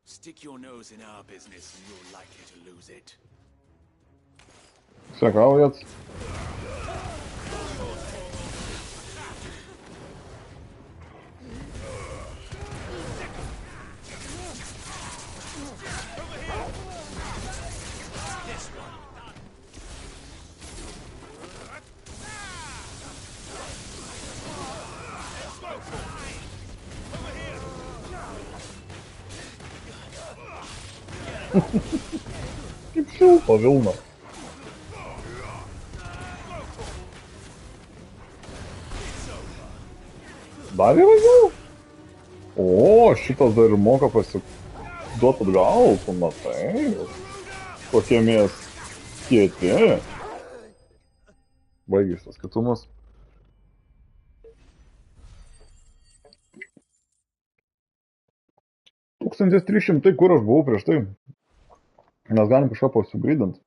Stick your nose in our business and you're likely to lose it. Всякавец. И все, повел на. Dar yra jau? O, šitas dar ir moka pasiduoti atgal, tu matai. Kokie mes kieti. Baigės tas kitumas. Tūkstantis 300, kur aš buvau prieš tai. Mes galim kažką pasibridinti.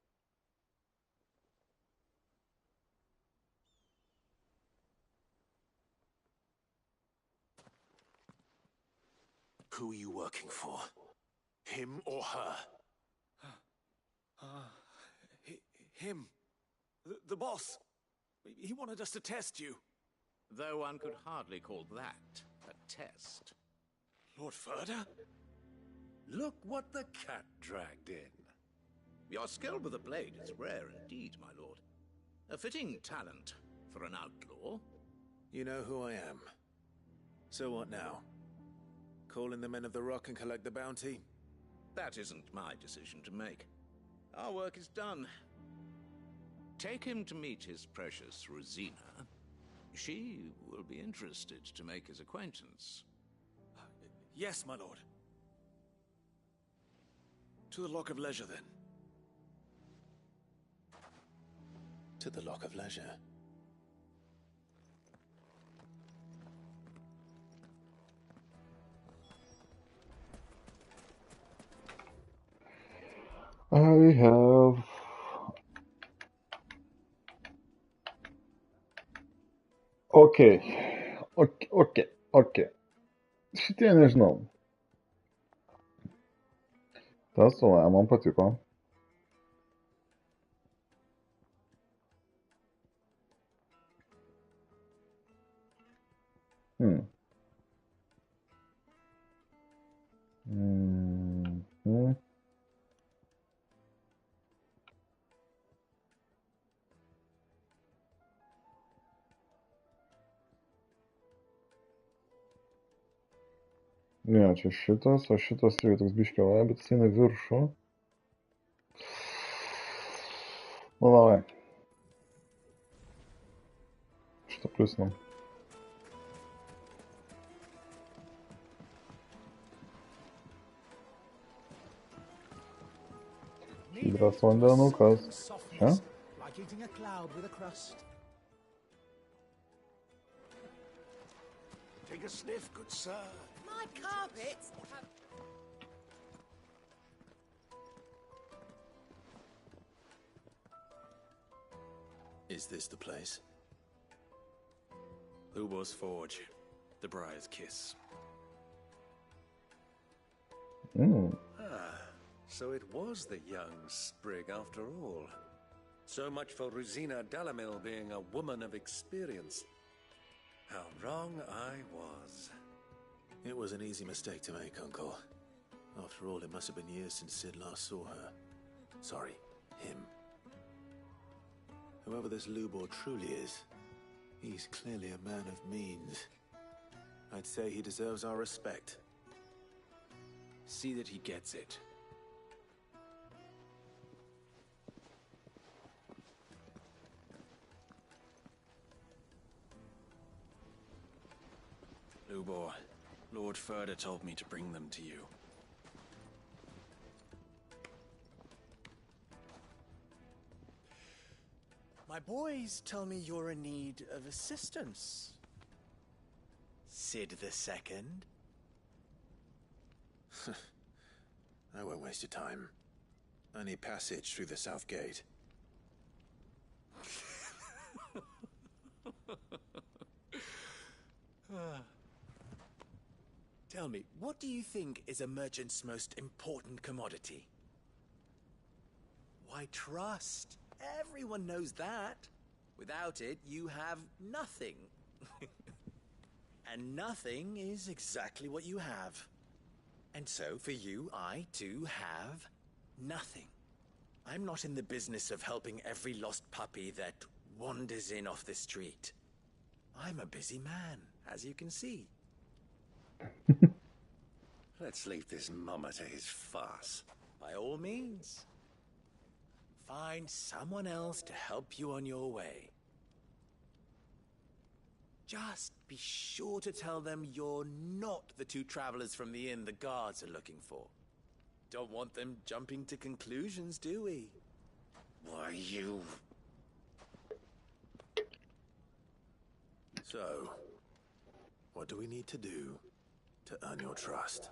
Who are you working for? Him or her? Him. The boss. He wanted us to test you. Though one could hardly call that a test. Lord Furder? Look what the cat dragged in. Your skill with the blade is rare indeed, my lord. A fitting talent for an outlaw. You know who I am. So what now? Call in the Men of the Rock and collect the bounty? That isn't my decision to make. Our work is done. Take him to meet his precious Rosina. She will be interested to make his acquaintance. Yes, my lord. To the Lock of Leisure, then. To the Lock of Leisure. I have... Okay. Šitie nežinau. Tas man patiko. Ne, čia šitas, o šitas yra toks biškio, bet jis eina viršų. Nu, davai. Šitą pliusinam. Hydras vandenukas. Čia? Like eating a cloud with a crust. Take a sniff, good sir. My carpets have... Is this the place? Ubor's Forge. The Briar's Kiss. Ah, so it was the young sprig after all. So much for Rosina Dalamil being a woman of experience. How wrong I was. It was an easy mistake to make, Uncle. After all, it must have been years since Sid last saw her. Sorry, him. Whoever this Lubor truly is, he's clearly a man of means. I'd say he deserves our respect. See that he gets it. Lubor, Lord Furder told me to bring them to you. My boys tell me you're in need of assistance. Sid the Second? I won't waste your time. I need passage through the south gate. Tell me, what do you think is a merchant's most important commodity? Why, trust. Everyone knows that. Without it, you have nothing. And nothing is exactly what you have. And so, for you, I, too, have nothing. I'm not in the business of helping every lost puppy that wanders in off the street. I'm a busy man, as you can see. Let's leave this mummer to his farce. By all means. Find someone else to help you on your way. Just be sure to tell them you're not the two travelers from the inn the guards are looking for. Don't want them jumping to conclusions, do we? Why, you... So, what do we need to do to earn your trust?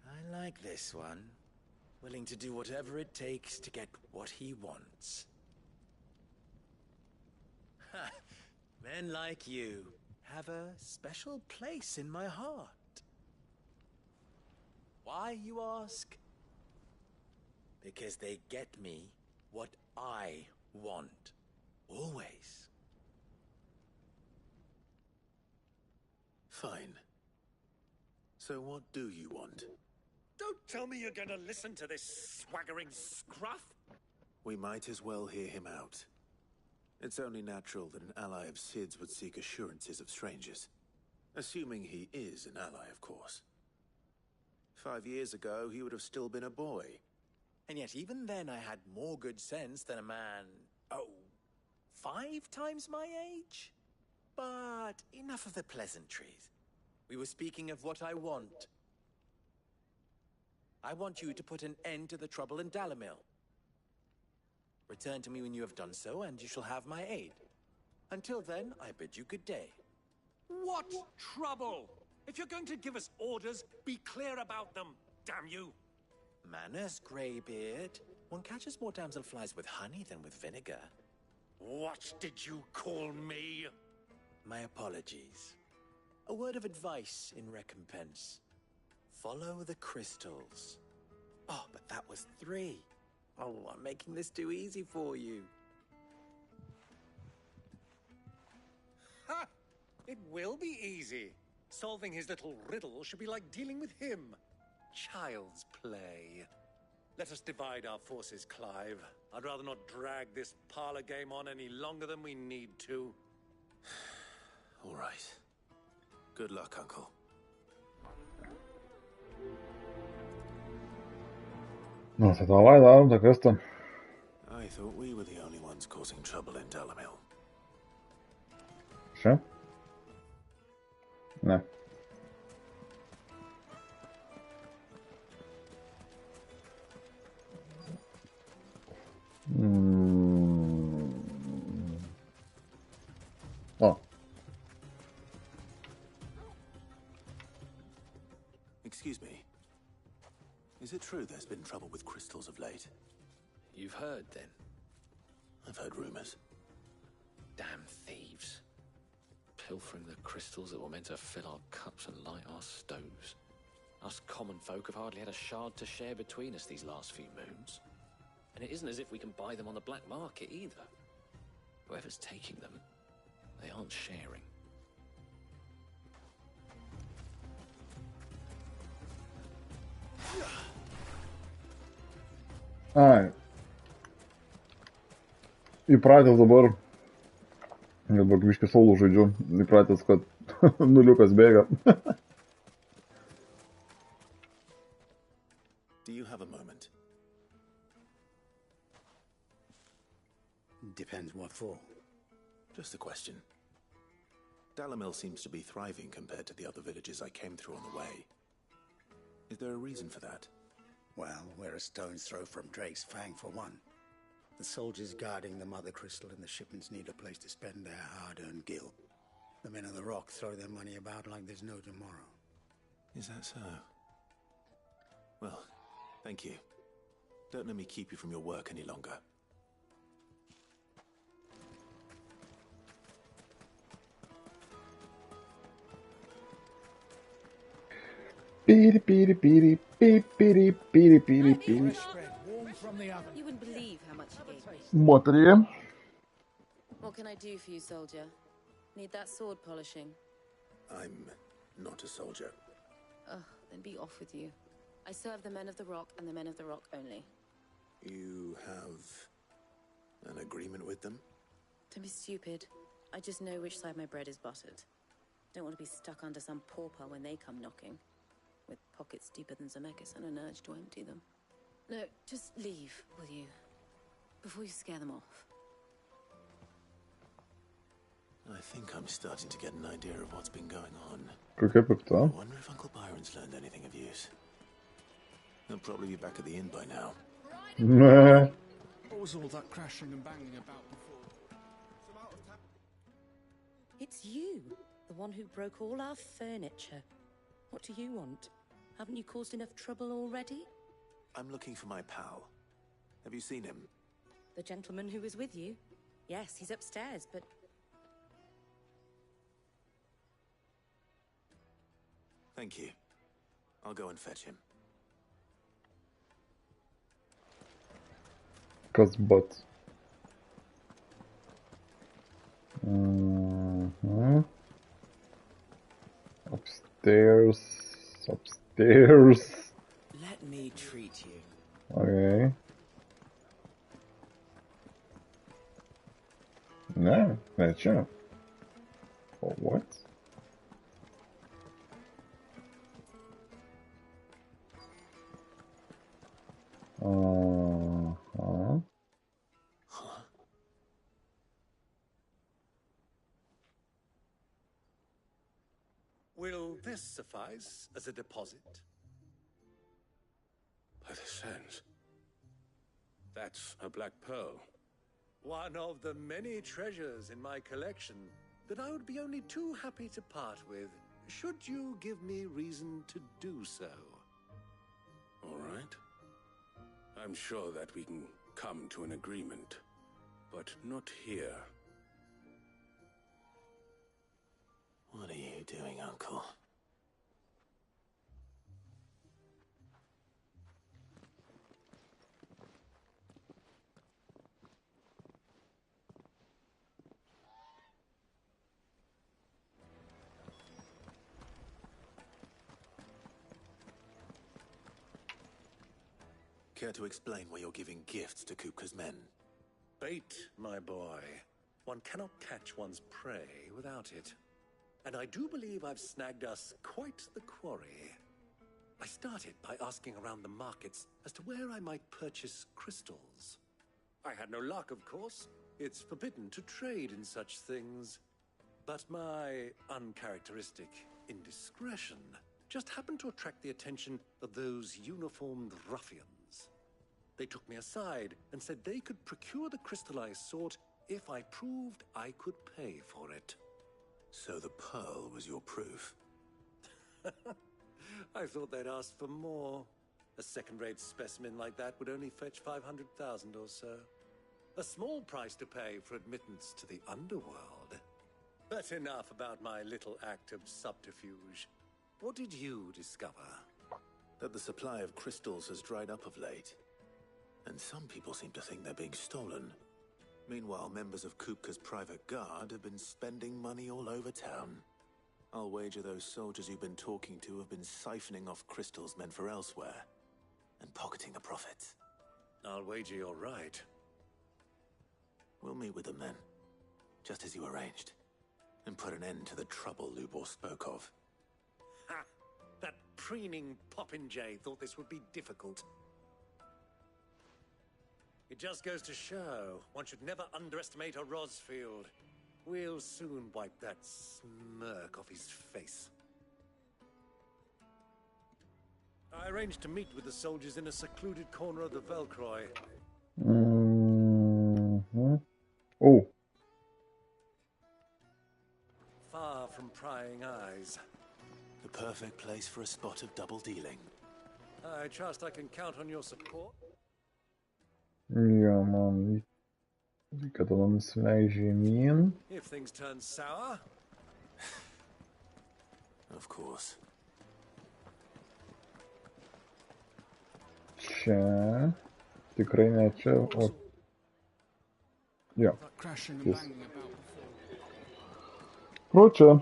I like this one. Willing to do whatever it takes to get what he wants. Ha! Men like you have a special place in my heart. Why, you ask? Because they get me what I want. Always. Fine. So what do you want? Don't tell me you're going to listen to this swaggering scruff. We might as well hear him out. It's only natural that an ally of Sid's would seek assurances of strangers. Assuming he is an ally, of course. 5 years ago, he would have still been a boy. And yet even then I had more good sense than a man, 5 times my age? But enough of the pleasantries. We were speaking of what I want. I want you to put an end to the trouble in Dalamil. Return to me when you have done so, and you shall have my aid. Until then, I bid you good day. What trouble? If you're going to give us orders, be clear about them, damn you! Manners, Greybeard. One catches more damselflies with honey than with vinegar. What did you call me? My apologies. A word of advice in recompense. Follow the crystals. Oh, but that was 3. Oh, I'm making this too easy for you. Ha! It will be easy. Solving his little riddle should be like dealing with him. Child's play. Let us divide our forces, Clive. I'd rather not drag this parlor game on any longer than we need to. All right. Good luck, Uncle. No se давай, да, така сте. I thought we were the only ones causing trouble in Dalamil. Ще? Не. О. Excuse me. Is it true there's been trouble with crystals of late? You've heard, then? I've heard rumors. Damn thieves. pilfering the crystals that were meant to fill our cups and light our stoves. Us common folk have hardly had a shard to share between us these last few moons. And it isn't as if we can buy them on the black market either. Whoever's taking them, they aren't sharing. Ai. Įpratęs dabar, dabar biškį saulų žaidžiu, įpratęs, kad nuliukas bėga. Do you have a moment? Depends what for. Just a question. Dalamil seems to be thriving compared to the other villages I came through on the way. Is there a reason for that? Well, we're a stone's throw from Drake's Fang for one. The soldiers guarding the Mother Crystal and the shipments need a place to spend their hard-earned gil. The men of the Rock throw their money about like there's no tomorrow. Is that so? Well, thank you. Don't let me keep you from your work any longer. Beep, beep, beep, beep, beep, beep, beep, beep. You wouldn't believe how much he gave me. Moterie. What can I do for you, soldier? Need that sword polishing? I'm not a soldier. Ugh, then be off with you. I serve the men of the Rock and the men of the Rock only. You have an agreement with them? Don't be stupid. I just know which side my bread is buttered. Don't want to be stuck under some pauper when they come knocking. With pockets deeper than Zemeckis and an urge to empty them. No, just leave, will you? Before you scare them off. I think I'm starting to get an idea of what's been going on. Kokia pikta. I wonder if Uncle Byron's learned anything of use. He'll probably be back at the inn by now. Nah. What was all that crashing and banging about before? It's you, the one who broke all our furniture. What do you want? Haven't you caused enough trouble already? I'm looking for my pal. Have you seen him? The gentleman who was with you? Yes, he's upstairs, but... Thank you. I'll go and fetch him. Kas but. Upstairs. Upstairs. Let me treat you. Okay. No, not sure. For what? Will this suffice as a deposit? By the sands. That's a black pearl. One of the many treasures in my collection that I would be only too happy to part with, should you give me reason to do so. All right. I'm sure that we can come to an agreement, but not here. What are you doing, Uncle? Care to explain why you're giving gifts to Kupka's men? Bait, my boy. One cannot catch one's prey without it. And I do believe I've snagged us quite the quarry. I started by asking around the markets as to where I might purchase crystals. I had no luck, of course. It's forbidden to trade in such things. But my uncharacteristic indiscretion just happened to attract the attention of those uniformed ruffians. They took me aside and said they could procure the crystal I sought if I proved I could pay for it. So the pearl was your proof? I thought they'd ask for more. A second-rate specimen like that would only fetch 500,000 or so. A small price to pay for admittance to the underworld. But enough about my little act of subterfuge. What did you discover? That the supply of crystals has dried up of late. And some people seem to think they're being stolen. Meanwhile, members of Kupka's private guard have been spending money all over town. I'll wager those soldiers you've been talking to have been siphoning off crystals meant for elsewhere, and pocketing the profits. I'll wager you're right. We'll meet with them then, just as you arranged, and put an end to the trouble Lubor spoke of. Ha! That preening popinjay thought this would be difficult. It just goes to show one should never underestimate a Rosfield. We'll soon wipe that smirk off his face. I arranged to meet with the soldiers in a secluded corner of the Velcroy. Mm-hmm. Oh. Far from prying eyes. The perfect place for a spot of double dealing. I trust I can count on your support. Jo, man. Kada nusileidžia žemyn. If things turn sour. Of course. Čia. Tikrai ne čia, o... Jo. Jis. Pro čia.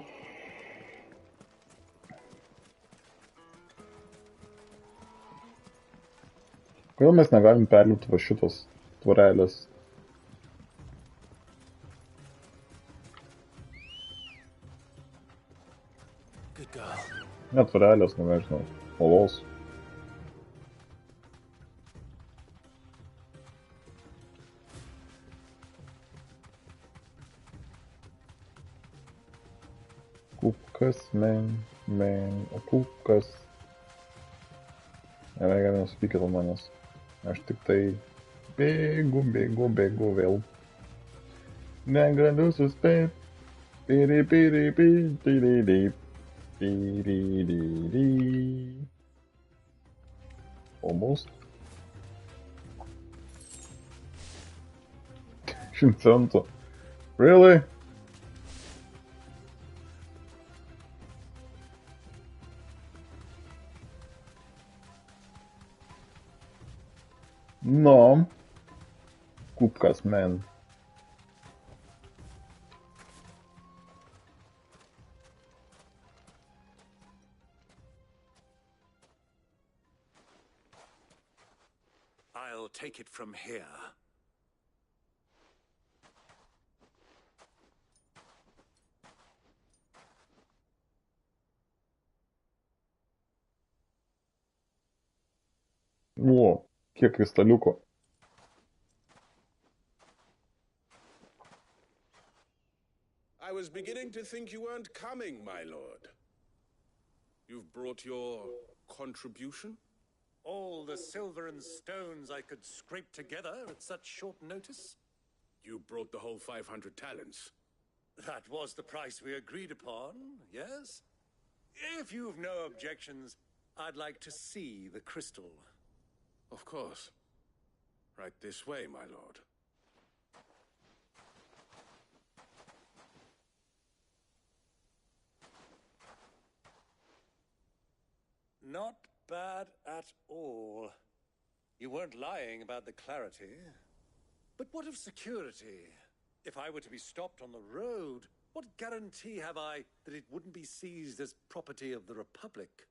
Kodėl mes negalim perlipti va šitos tvorelės? Ne tvorelės, nu nežinau, olos. Kupkas, o kupkas. Nereikia nusipykit ant manęs. Aš tik tai bėgu vėl. Negaliu suspėt. Almost. 100 centų. Really? No. Kupkas, man. I'll take it from here. O, kiek kristaliuko. I was beginning to think you weren't coming, my lord. You've brought your contribution? All the silver and stones I could scrape together at such short notice? You brought the whole 500 talents. That was the price we agreed upon, yes? If you've no objections, I'd like to see the crystal. Of course. Right this way, my lord. Not bad at all. You weren't lying about the clarity. But what of security? If I were to be stopped on the road, what guarantee have I that it wouldn't be seized as property of the Republic?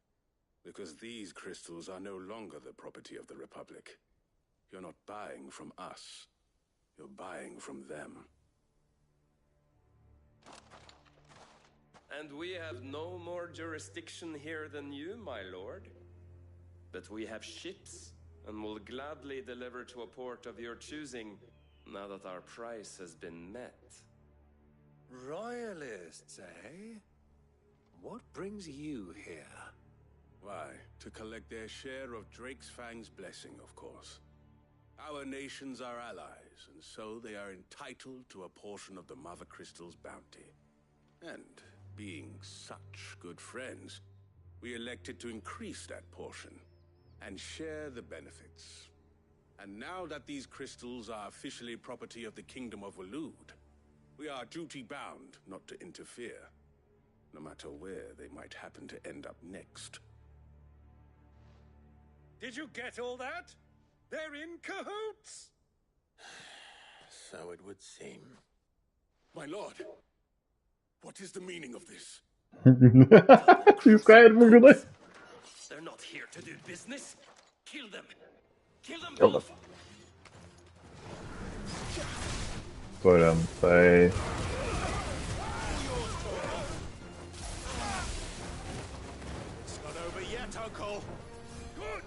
Because these crystals are no longer the property of the Republic. You're not buying from us. You're buying from them. And we have no more jurisdiction here than you, my lord. But we have ships, and will gladly deliver to a port of your choosing, now that our price has been met. Royalists, eh? What brings you here? Why, to collect their share of Drake's Fang's blessing, of course. Our nations are allies, and so they are entitled to a portion of the Mother Crystal's bounty. And being such good friends, we elected to increase that portion and share the benefits. And now that these crystals are officially property of the Kingdom of Waloed, We are duty-bound not to interfere, no matter where they might happen to end up next. Did you get all that? They're in cahoots! So it would seem. My lord, what is the meaning of this? These guys were gonna... They're not here to do business. Kill them. Kill them Kill both. them. Put him, say. It's not over yet, Uncle. Good.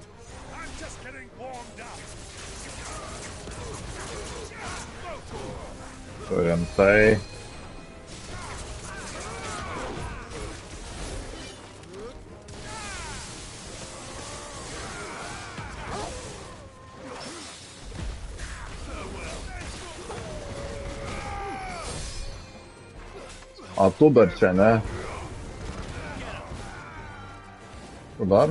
I'm just getting warmed up. Put him, say. A tu dar čia, ne? Kur dar?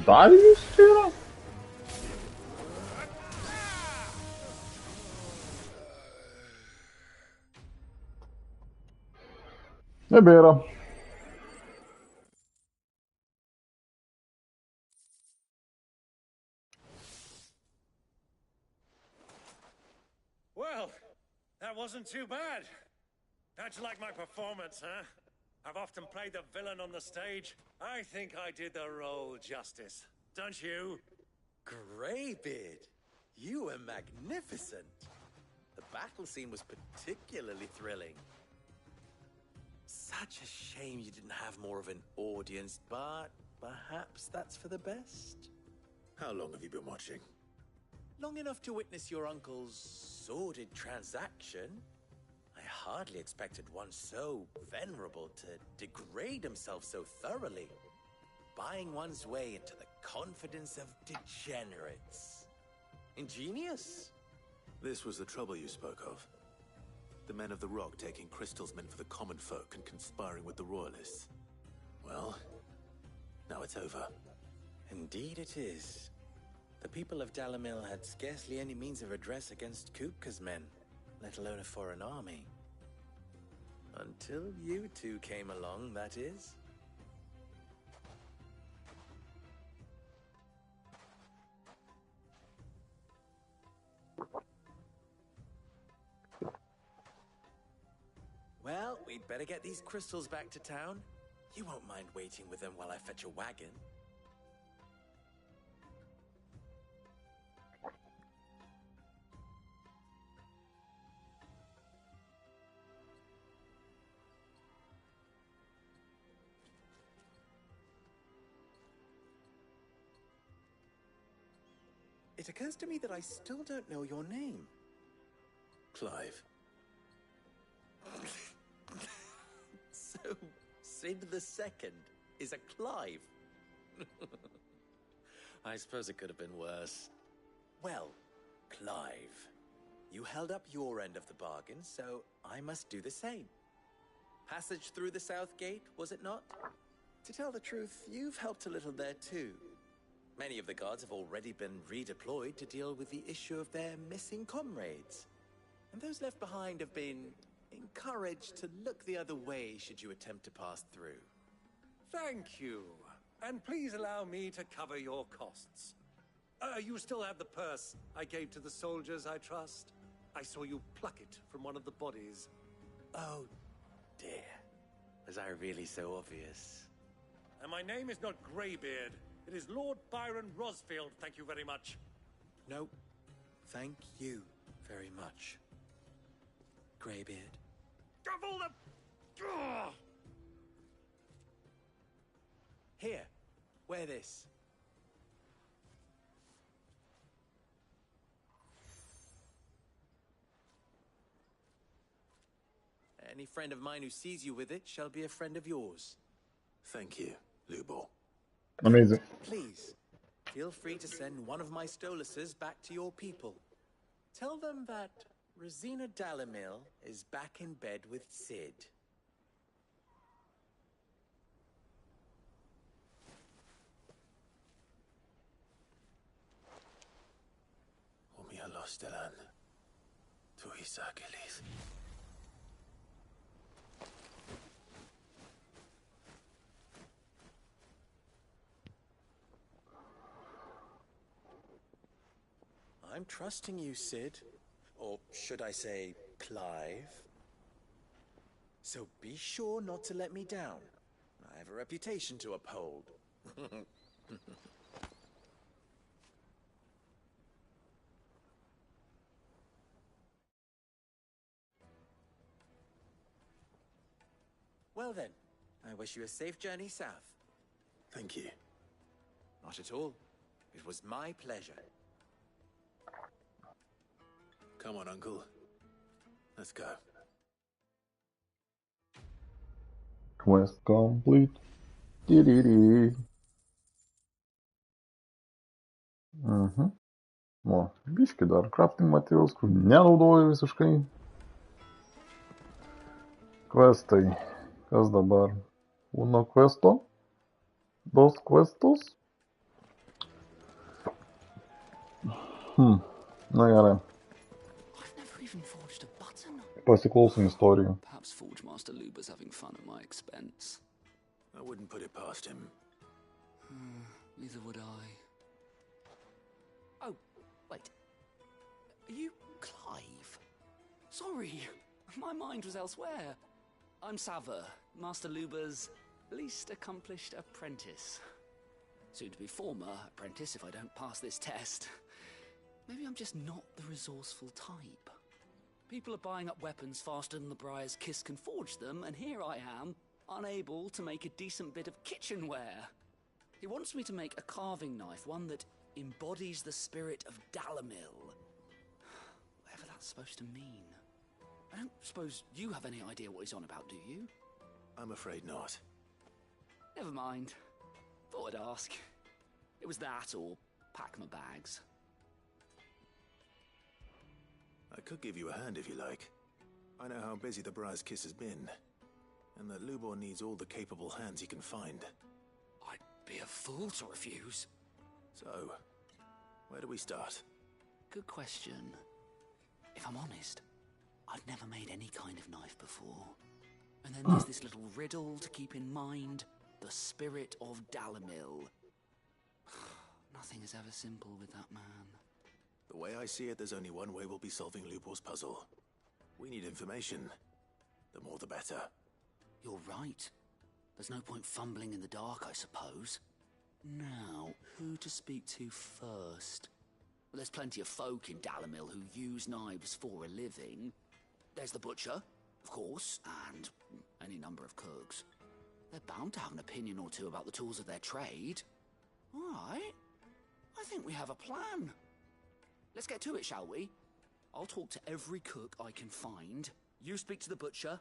Dar jis čia yra? Nebėra. Well, that wasn't too bad. How'd you like my performance, huh? I've often played the villain on the stage. I think I did the role justice. Don't you? Greybeard, you were magnificent. The battle scene was particularly thrilling. Such a shame you didn't have more of an audience, but perhaps that's for the best. How long have you been watching? Long enough to witness your uncle's sordid transaction. I hardly expected one so venerable to degrade himself so thoroughly. Buying one's way into the confidence of degenerates. Ingenious? This was the trouble you spoke of. The men of the Rock taking crystals meant for the common folk and conspiring with the royalists. Well, now it's over. Indeed it is. The people of Dalamil had scarcely any means of redress against Kupka's men, let alone a foreign army. Until you two came along, that is. Well, we'd better get these crystals back to town. You won't mind waiting with them while I fetch a wagon. It occurs to me that I still don't know your name. Clive. So, Sid the Second is a Clive. I suppose it could have been worse. Well, Clive, you held up your end of the bargain, so I must do the same. Passage through the South Gate, was it not? To tell the truth, you've helped a little there too. Many of the guards have already been redeployed to deal with the issue of their missing comrades. And those left behind have been encouraged to look the other way should you attempt to pass through. Thank you. And please allow me to cover your costs. You still have the purse I gave to the soldiers, I trust? I saw you pluck it from one of the bodies. Oh, dear. Was I really so obvious? And my name is not Greybeard. It is Lord Byron Rosfield, thank you very much. No, thank you very much, Greybeard. Of all the... Ugh! Here, wear this. Any friend of mine who sees you with it shall be a friend of yours. Thank you, Lubor. Amazing. Please, feel free to send one of my Stoluses back to your people. Tell them that Rosina Dalamil is back in bed with Sid. Umia Lostelan. Tuisakelis. I'm trusting you, Sid. Or should I say, Clive? So be sure not to let me down. I have a reputation to uphold. Well then, I wish you a safe journey south. Thank you. Not at all. It was my pleasure. Come on, Uncle. Let's go. Quest complete. Tiri. O, biški dar crafting materials, kur nenaudoju visiškai. Questai. Kas dabar? Uno questo. Dos questos. Na gerai. I've never even forged a button. Pasiklausom istorijų. Perhaps Forge Master Luber's having fun at my expense. I wouldn't put it past him. Neither would I. Oh, wait. Are you Clive? Sorry, my mind was elsewhere. I'm Sava, Master Luber's least accomplished apprentice. Soon to be former apprentice if I don't pass this test. Maybe I'm just not the resourceful type. People are buying up weapons faster than the Briar's Kiss can forge them, and here I am, unable to make a decent bit of kitchenware. He wants me to make a carving knife, one that embodies the spirit of Dalamil. Whatever that's supposed to mean. I don't suppose you have any idea what he's on about, do you? I'm afraid not. Never mind. Thought I'd ask. It was that or pack my bags. I could give you a hand if you like. I know how busy the Briar's Kiss has been, and that Lubor needs all the capable hands he can find. I'd be a fool to refuse. So, where do we start? Good question. If I'm honest, I've never made any kind of knife before. And then there's this little riddle to keep in mind. The spirit of Dalamil. Nothing is ever simple with that man. The way I see it, there's only one way we'll be solving Lubor's puzzle. We need information. The more the better. You're right. There's no point fumbling in the dark, I suppose. Now, who to speak to first? Well, there's plenty of folk in Dalamil who use knives for a living. There's the butcher, of course, and any number of cooks. They're bound to have an opinion or two about the tools of their trade. All right. I think we have a plan. Let's get to it, shall we? I'll talk to every cook I can find. You speak to the butcher,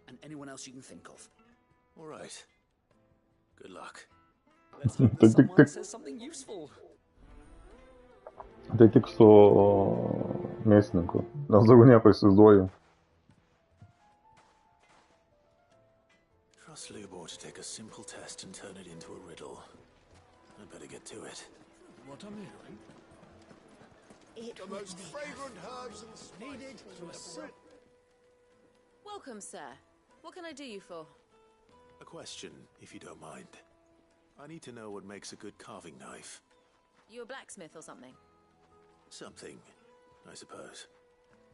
and anyone else you can think of. All right. Good luck. Let's hope that someone says something useful. Tai tik su mėsininku, nes daugiau nieko įsivaizduoju. Trust Lubor to take a simple test and turn it into a riddle. I'd better get to it. What I'm hearing? The most fragrant herbs and needed to a Welcome, sir. What can I do you for? A question, if you don't mind. I need to know what makes a good carving knife. You a blacksmith or something? Something, I suppose.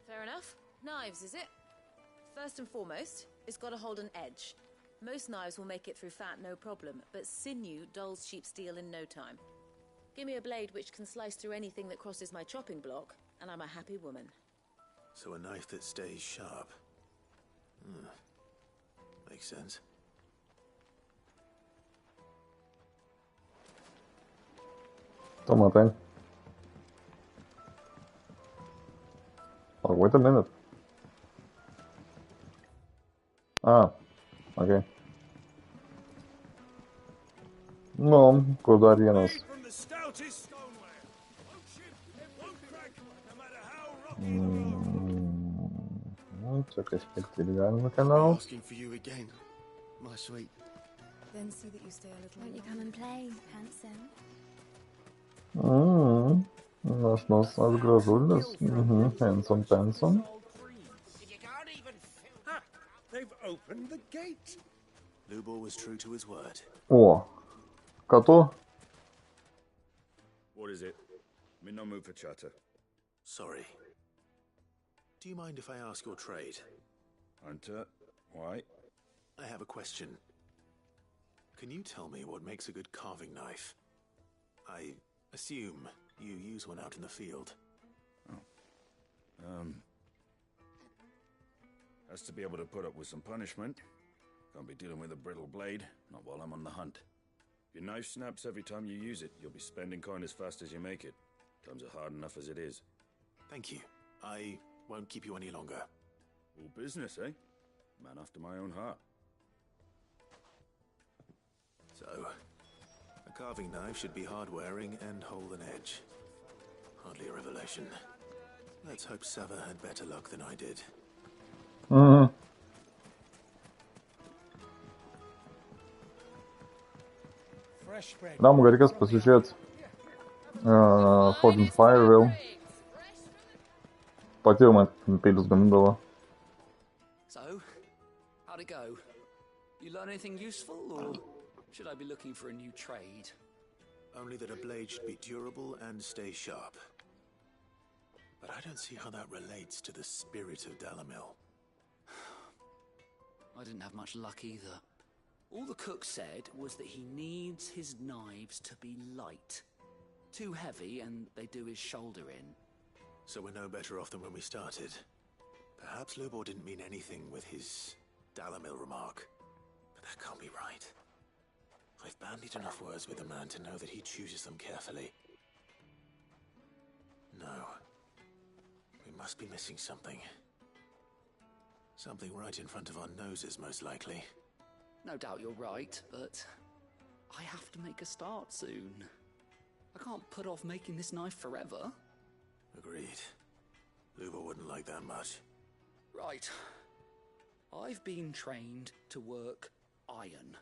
Fair enough. Knives, is it? First and foremost, it's got to hold an edge. Most knives will make it through fat, no problem, but sinew dulls cheap steel in no time. Give me a blade which can slice through anything that crosses my chopping block, and I'm a happy woman. So a knife that stays sharp. Makes sense. Tomaten. Oh, wait a minute. Ah, okay. No, kur dar vienas. Čia kažkiek tai galima I'm keliauti. asking for you again, my sweet. Then so that you stay a little. Won't you come and play, handsome? Aš gražulis. Handsome Penson. They've opened the gate. Lubor was true to his word. O, ką tu? What is it? I'm in no mood for chatter. Sorry. Do you mind if I ask your trade? Hunter, why? I have a question. Can you tell me what makes a good carving knife? I assume you use one out in the field. Has to be able to put up with some punishment. Can't be dealing with a brittle blade, not while I'm on the hunt. If your knife snaps every time you use it, you'll be spending coin as fast as you make it. Times are hard enough as it is. Thank you. I won't keep you any longer. All business, eh? Man after my own heart. So, a carving knife should be hard-wearing and hold an edge. Hardly a revelation. Let's hope Sava had better luck than I did. Da, mă, reikės pasižiūrėti Forging Fire vėl. Pati jau man peilius gamindavo. So, how'd it go? You learn anything useful, or should I be looking for a new trade? Only that a blade should be durable and stay sharp. But I don't see how that relates to the spirit of Dalamil. I didn't have much luck either. All the cook said was that he needs his knives to be light. Too heavy and they do his shoulder in. So we're no better off than when we started. Perhaps Lubor didn't mean anything with his Dalamil remark. But that can't be right. I've bandied enough words with the man to know that he chooses them carefully. No. We must be missing something. Something right in front of our noses, most likely. No doubt you're right, but I have to make a start soon. I can't put off making this knife forever. Agreed. Lubor wouldn't like that much. Right. I've been trained to work iron.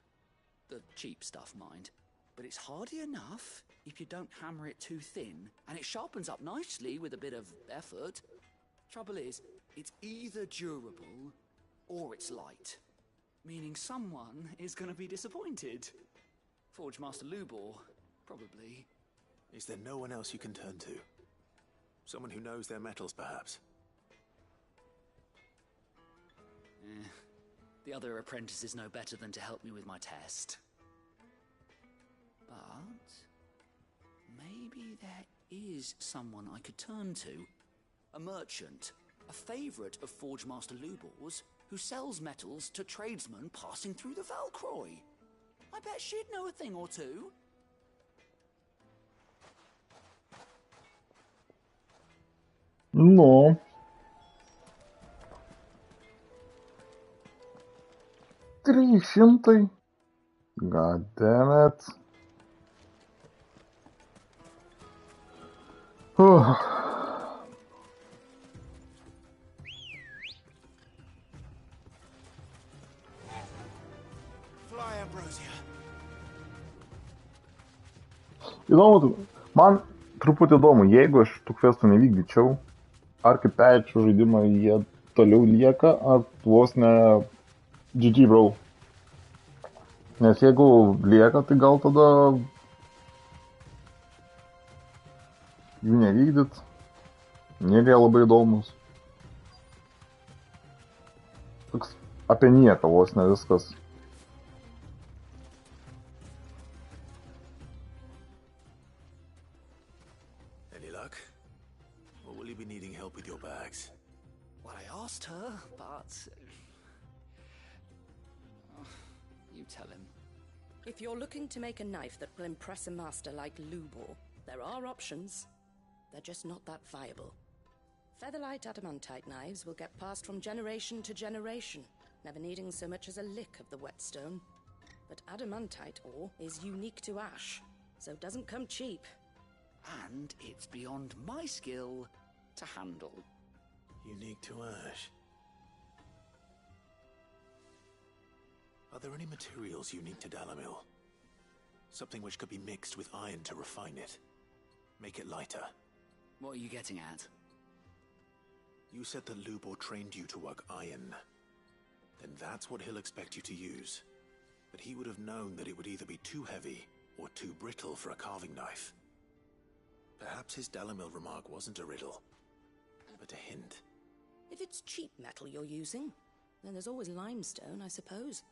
The cheap stuff, mind. But it's hardy enough if you don't hammer it too thin, and it sharpens up nicely with a bit of effort. Trouble is, it's either durable or it's light. Meaning someone is going to be disappointed. Forge Master Lubor, probably. Is there no one else you can turn to? Someone who knows their metals, perhaps? The other apprentices know better than to help me with my test. But maybe there is someone I could turn to. A merchant, a favourite of Forge Master Lubor's, who sells metals to tradesmen passing through the Velcroy. I bet she'd know a thing or two. No. $300. God damn it. Įdomu, man truputį įdomu, jeigu aš tų questų nevykdyčiau, ar kaip perėčiau žaidimą, jie toliau lieka, ar vos ne GG bro. Nes jeigu lieka, tai gal tada jų nevykdyt, nėra jie labai įdomus. Toks apie nieką vos ne viskas. Asked her, but you tell him. If you're looking to make a knife that will impress a master like Lubor, there are options. They're just not that viable. Featherlight adamantite knives will get passed from generation to generation, never needing so much as a lick of the whetstone. But adamantite ore is unique to ash, so it doesn't come cheap. And it's beyond my skill to handle. Unique to ash. Are there any materials unique to Dalamil? Something which could be mixed with iron to refine it. Make it lighter. What are you getting at? You said that Lubor trained you to work iron. Then that's what he'll expect you to use. But he would have known that it would either be too heavy or too brittle for a carving knife. Perhaps his Dalamil remark wasn't a riddle, but a hint. If it's cheap metal you're using, then there's always limestone, I suppose.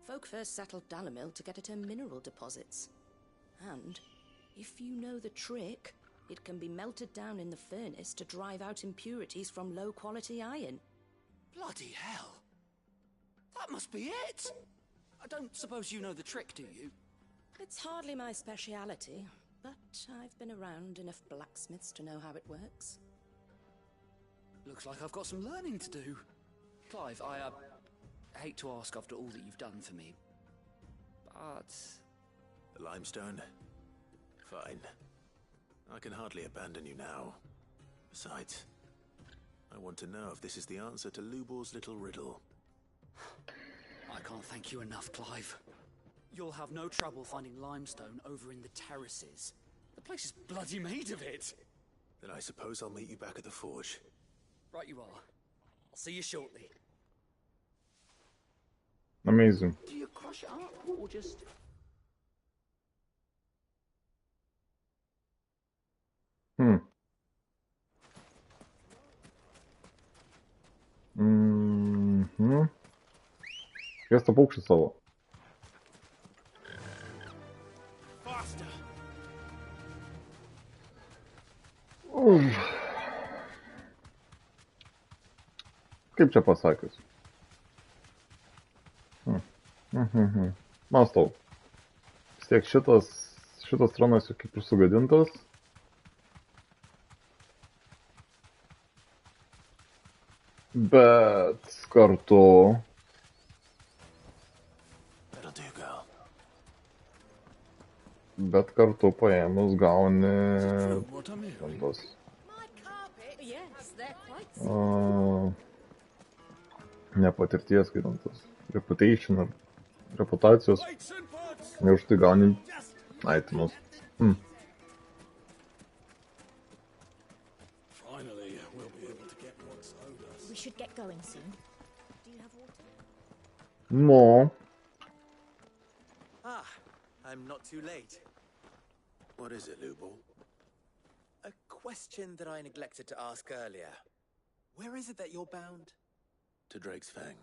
Folk first settled Dalamil to get at her mineral deposits. And, if you know the trick, it can be melted down in the furnace to drive out impurities from low-quality iron. Bloody hell! That must be it! I don't suppose you know the trick, do you? It's hardly my speciality, but I've been around enough blacksmiths to know how it works. Looks like I've got some learning to do. Clive, I hate to ask after all that you've done for me, but... The limestone? Fine. I can hardly abandon you now. Besides, I want to know if this is the answer to Lubor's little riddle. I can't thank you enough, Clive. You'll have no trouble finding limestone over in the terraces. The place is bloody made of it. Then I suppose I'll meet you back at the forge. Right you are. I'll see you shortly. Amazing. Do you crush it up, or just... Šviestą paukštį savo. Kaip čia pasakius? Mąstau. Vis tiek šitas tronas jau kaip ir sugadintas. Bet kartu... Bet kartu paėmus gauni... Tos... nepatirties, skaitant tos reputation ar reputacijos. Ir už tai gauni itemus. We should get going soon. Do you have water? No. Ah, I'm not too late. What is it, Lubor? A question that I neglected to ask earlier. Where is it that you're bound? To Drake's Fang.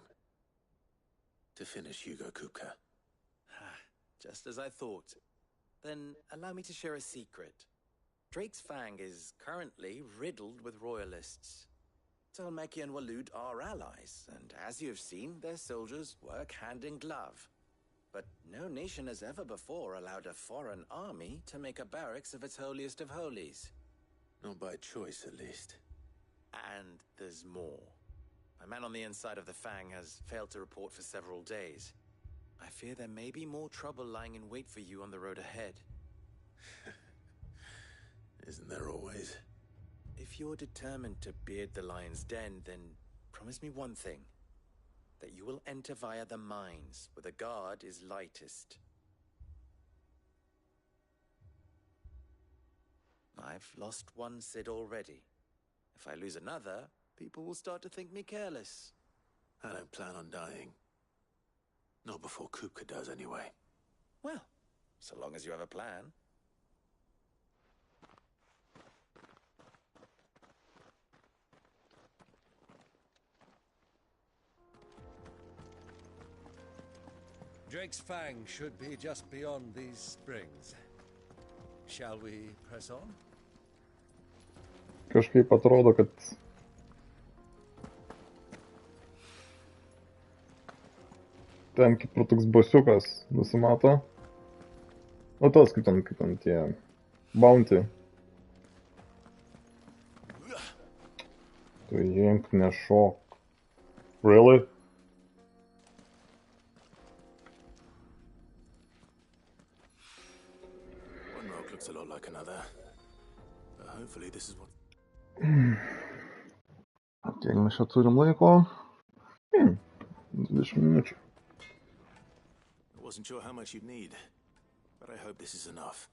To finish Hugo Kupka. Just as I thought. Then allow me to share a secret. Drake's Fang is currently riddled with royalists. Talmeki and Waloed are allies, and as you've seen, their soldiers work hand in glove. But no nation has ever before allowed a foreign army to make a barracks of its holiest of holies. Not by choice, at least. And there's more. My man on the inside of the Fang has failed to report for several days. I fear there may be more trouble lying in wait for you on the road ahead. Isn't there always? If you're determined to beard the lion's den, then promise me one thing. That you will enter via the mines, where the guard is lightest. I've lost one Cid already. If I lose another, people will start to think me careless. I don't plan on dying. Not before Kupka does, anyway. Well, so long as you have a plan. Drake's Fang should be just beyond these springs. Shall we press on? Kažkaip atrodo, kad... Ten kaip ir toks bosiukas nusimato. O tas kaip ten tie... Bounty. Tu jink, nešok. Really? One rock looks a lot like another. But hopefully this is what... Kiek mes čia turim laiko? 20 minučių. Wasn't sure how much you'd need, but I hope this is enough.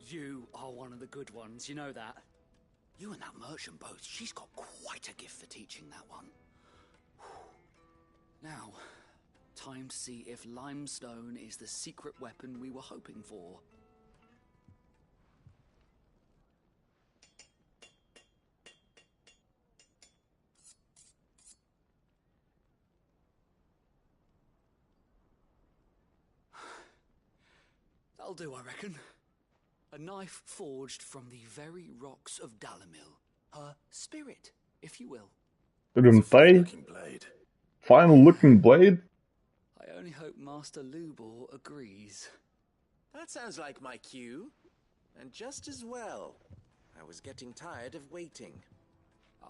You are one of the good ones, you know that? You and that merchant both, she's got quite a gift for teaching that one. Now, time to see if limestone is the secret weapon we were hoping for. That'll do, I reckon. A knife forged from the very rocks of Dalamil. Her spirit, if you will. Rimtai? Fine looking blade? I only hope Master Lubor agrees. That sounds like my cue. And just as well. I was getting tired of waiting.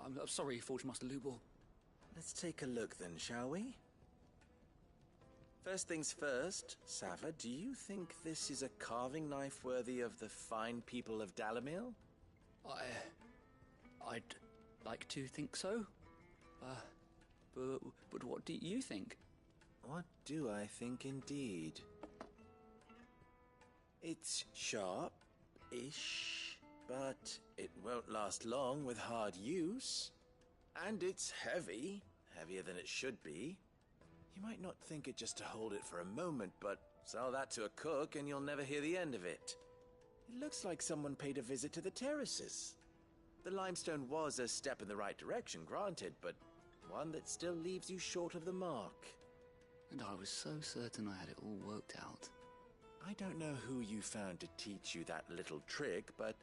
I'm sorry, Forge Master Lubor. Let's take a look then, shall we? First things first, Sava, do you think this is a carving knife worthy of the fine people of Dalamil? I'd like to think so. But what do you think? What do I think indeed? It's sharp-ish, but it won't last long with hard use. And it's heavy, heavier than it should be. You might not think it just to hold it for a moment, but sell that to a cook and you'll never hear the end of it. It looks like someone paid a visit to the terraces. The limestone was a step in the right direction, granted, but one that still leaves you short of the mark. And I was so certain I had it all worked out. I don't know who you found to teach you that little trick, but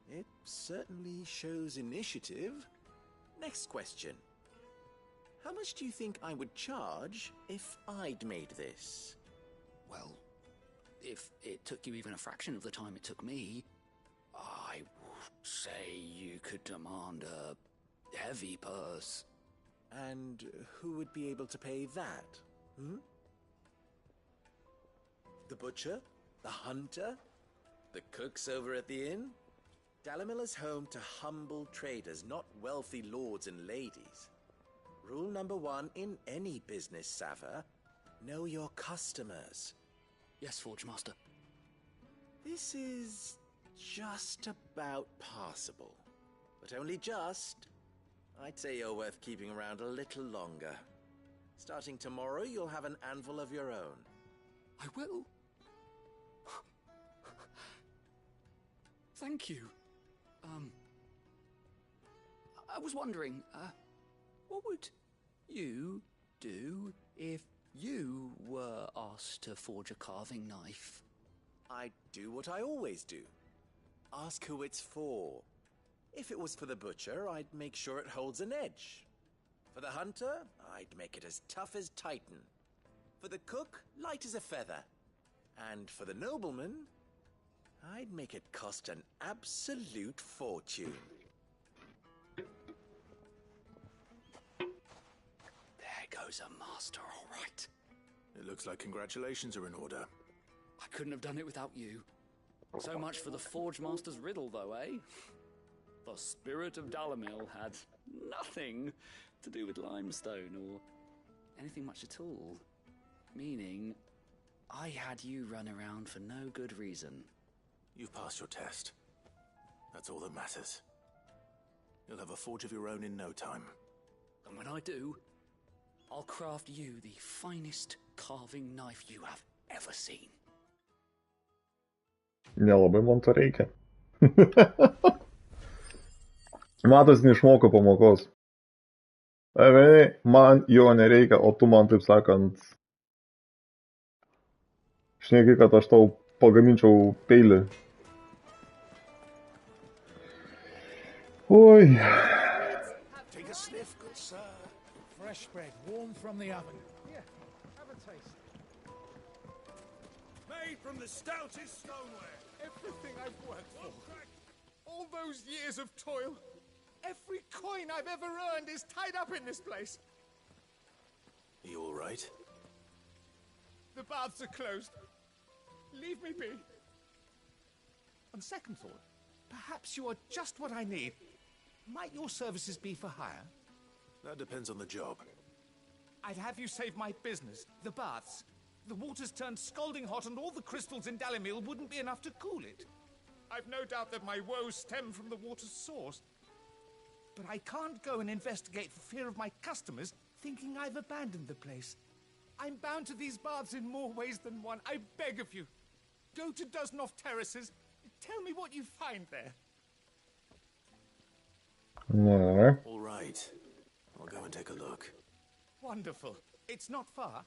it certainly shows initiative. Next question. How much do you think I would charge if I'd made this? Well, if it took you even a fraction of the time it took me, I would say you could demand a heavy purse. And who would be able to pay that? The butcher? The hunter? The cooks over at the inn? Dalamil is home to humble traders, not wealthy lords and ladies. Rule number 1 in any business, Sava, know your customers. Yes, Forge Master. This is just about passable, but only just. I'd say you're worth keeping around a little longer. Starting tomorrow, you'll have an anvil of your own. I will. Thank you. I was wondering, what would you do if you were asked to forge a carving knife? I'd do what I always do. Ask who it's for. If it was for the butcher, I'd make sure it holds an edge. For the hunter, I'd make it as tough as Titan. For the cook, light as a feather. And for the nobleman, I'd make it cost an absolute fortune. There goes a master, all right. It looks like congratulations are in order. I couldn't have done it without you. So much for the Forge Master's riddle, though, eh? The spirit of Dalamil had nothing to do with limestone or anything much at all. Meaning, I had you run around for no good reason. You've passed your test. That's all that matters. You'll have a forge of your own in no time. And when I do, I'll craft you the finest carving knife you have ever seen. Nelabai man to reikia. Matas neišmoko pamokos. Man jo nereikia, o tu man taip sakant šneki, kad aš tau pagaminčiau peilį. Oi. Take a sniff, good sir. Fresh bread, warm from the oven. Here, have a taste. Made from the stoutest stoneware. Everything I've worked for. All those years of toil. Every coin I've ever earned is tied up in this place. Are you all right? The baths are closed. Leave me be. On second thought, perhaps you are just what I need. Might your services be for hire? That depends on the job. I'd have you save my business, the baths. The water's turned scalding hot and all the crystals in Dalimil wouldn't be enough to cool it. I've no doubt that my woes stem from the water's source. But I can't go and investigate for fear of my customers thinking I've abandoned the place. I'm bound to these baths in more ways than one. I beg of you. Go to Dusnoff Terraces. Tell me what you find there. No. All right. I'll go and take a look. Wonderful. It's not far.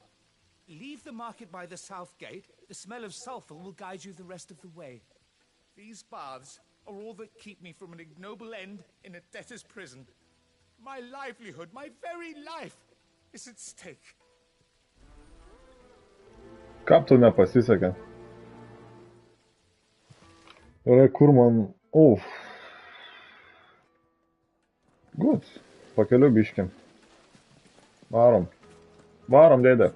Leave the market by the south gate. The smell of sulfur will guide you the rest of the way. These baths are all that keep me from an ignoble end in a debtor's prison. My livelihood, my very life, is at stake. Kaip tu nepasisekė? Gerai, kur man... Uf. Good. Pakeliu biškį. Varom. Varom, dėdė.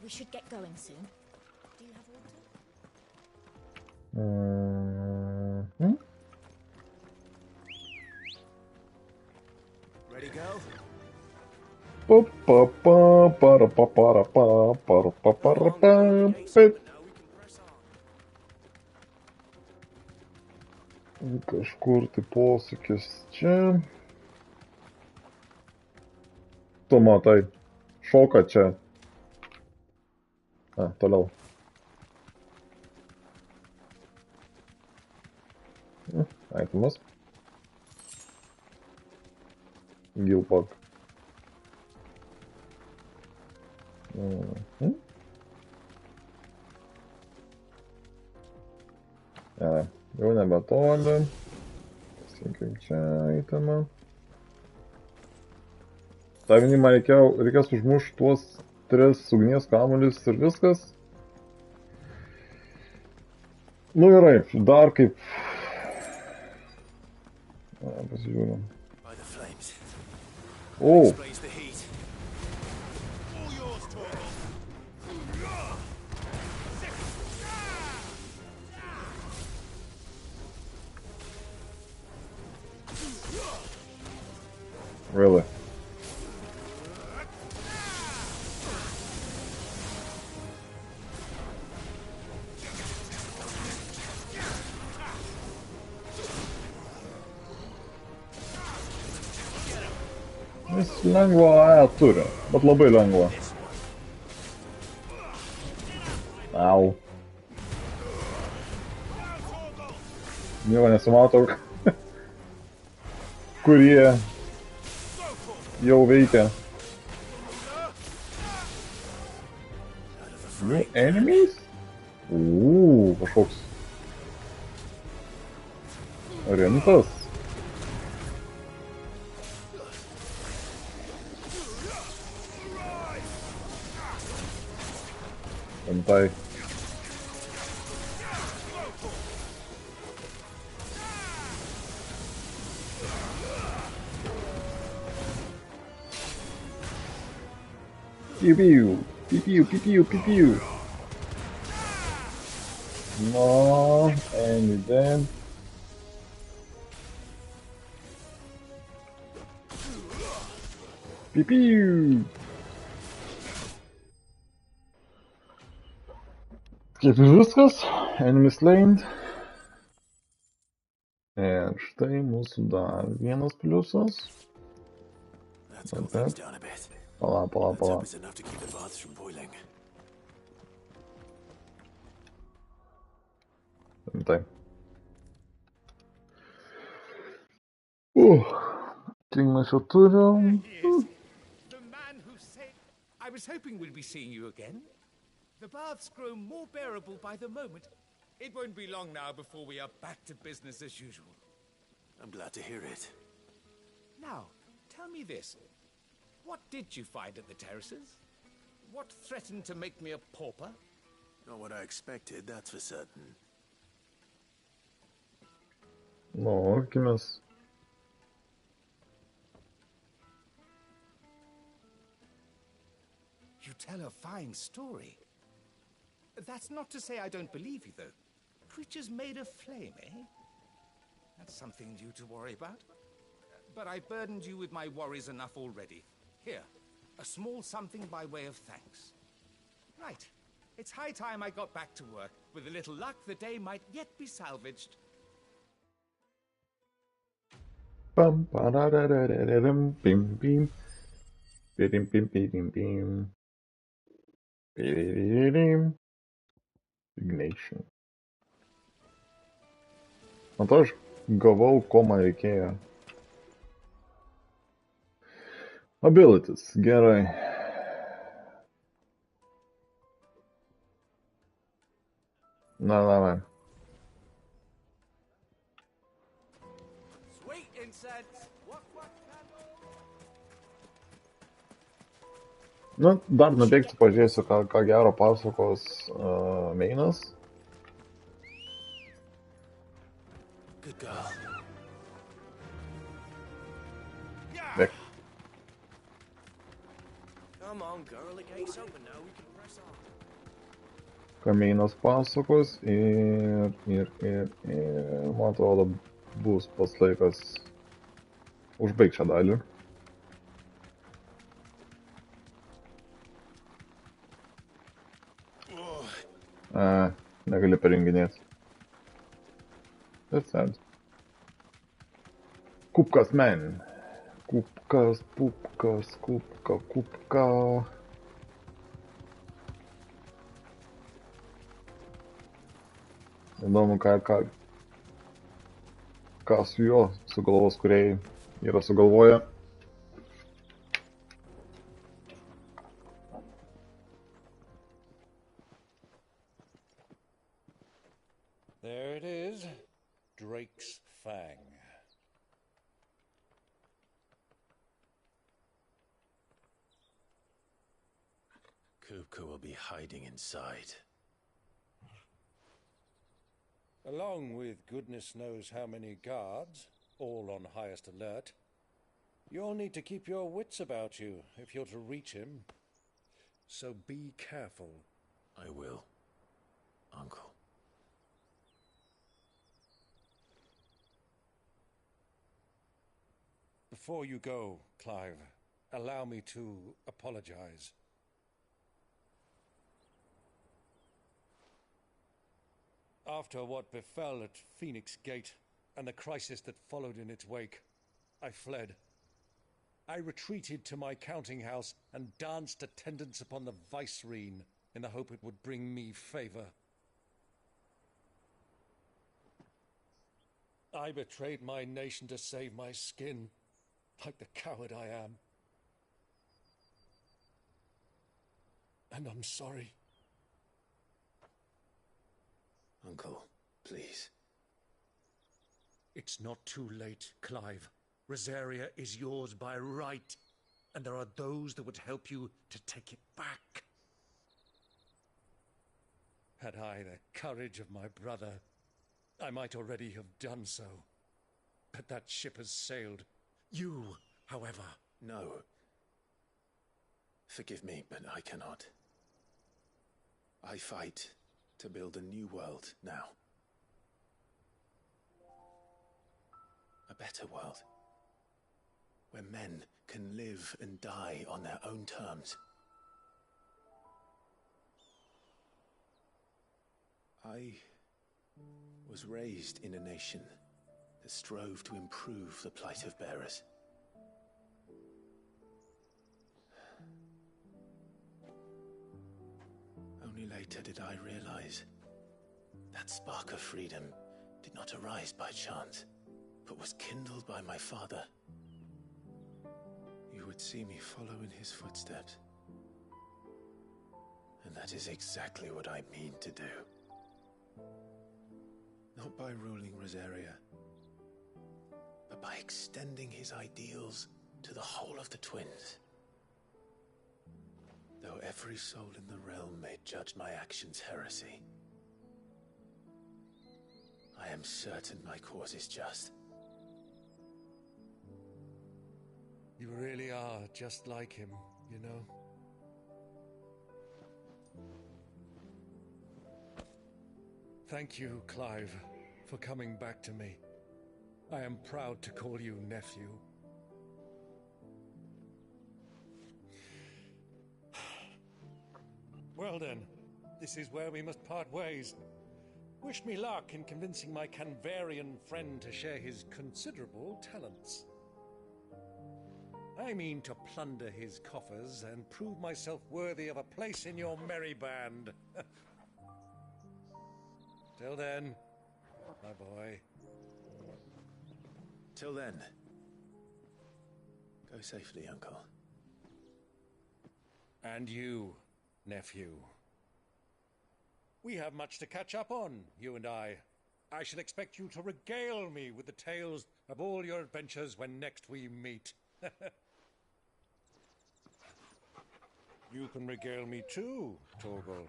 We should get going soon. Do you have water? Ready, girl? Kažkur tai posūkis čia. Tu matai, šoka čia. Toliau. Itemas. Gilpog. Jau nebetoli. Pasinkim čia itemą. Ta vienimą reikės užmušti tuos 3 ugnies kamuolius ir viskas. Nu gerai, dar kaip... Pasižiūrim. O! Really? Jis lengvo A turi, bet labai lengvo. Au. Nieko nesimato, kurie jau veikia. New enemies? Kažkoks rimtas. Rimtai. Pew pew, pew pew, pew pew, pew pew. No, and you're dead. Pew pew. Kaip ir viskas, enemy slain. Ir štai mūsų dar vienas pliusas. Pala. Rimtai. Kiek mes jau turim? The man who said, I was hoping we'd be seeing you again. The baths grow more bearable by the moment. It won't be long now before we are back to business as usual. I'm glad to hear it. Now, tell me this. What did you find at the terraces? What threatened to make me a pauper? Not what I expected, that's for certain. No, kimės. You tell a fine story. That's not to say I don't believe you, though. Creatures made of flame, eh? That's something new to worry about. But I've burdened you with my worries enough already. Here, a small something by way of thanks. Right. It's high time I got back to work. With a little luck, the day might yet be salvaged. Bum, ba-da-da-da-da-da-dum, bim, bim. Bim, bim, bim, bim, bim. Bim. Ignation. Man to aš gavau, ko man reikėjo. Abilities. Gerai. Na, davai. Sweet incense. Nu, dar nubėgsiu, pažiūrėsiu, ką gero pasakos Meinas. Good girl. Bėg. Come on, girl. The gate's open now. We can press on. Ką Meinas pasakos ir man atrodo bus pats laikas užbaigti šią dalį. Negali parenginėti. That's sad. Kubkas, man. Kubkas, pupkas, kubka. Įdomu, ką su juo sugalvos kūrėjai yra sugalvoję. There it is, Drake's Fang. Kupka will be hiding inside. Along with goodness knows how many guards, all on highest alert. You'll need to keep your wits about you if you're to reach him. So be careful. I will, Uncle. Before you go, Clive, allow me to apologize. After what befell at Phoenix Gate and the crisis that followed in its wake, I fled. I retreated to my counting house and danced attendance upon the vicereine in the hope it would bring me favor. I betrayed my nation to save my skin, like the coward I am. And I'm sorry. Uncle, please. It's not too late, Clive. Rosaria is yours by right, and there are those that would help you to take it back. Had I the courage of my brother, I might already have done so. But that ship has sailed. You, however... No. Forgive me, but I cannot. I fight to build a new world now. A better world. Where men can live and die on their own terms. I was raised in a nation that strove to improve the plight of bearers. Only later did I realize that spark of freedom did not arise by chance, but was kindled by my father. You would see me follow in his footsteps. And that is exactly what I mean to do. Not by ruling Rosaria, but by extending his ideals to the whole of the twins. Though every soul in the realm may judge my actions heresy, I am certain my cause is just. You really are just like him, you know? Thank you, Clive, for coming back to me. I am proud to call you nephew. Well then, this is where we must part ways. Wish me luck in convincing my Canvarian friend to share his considerable talents. I mean to plunder his coffers and prove myself worthy of a place in your merry band. Till then, my boy. Till then, go safely, Uncle. And you, nephew. We have much to catch up on, you and I. I shall expect you to regale me with the tales of all your adventures when next we meet. You can regale me too, Torgal.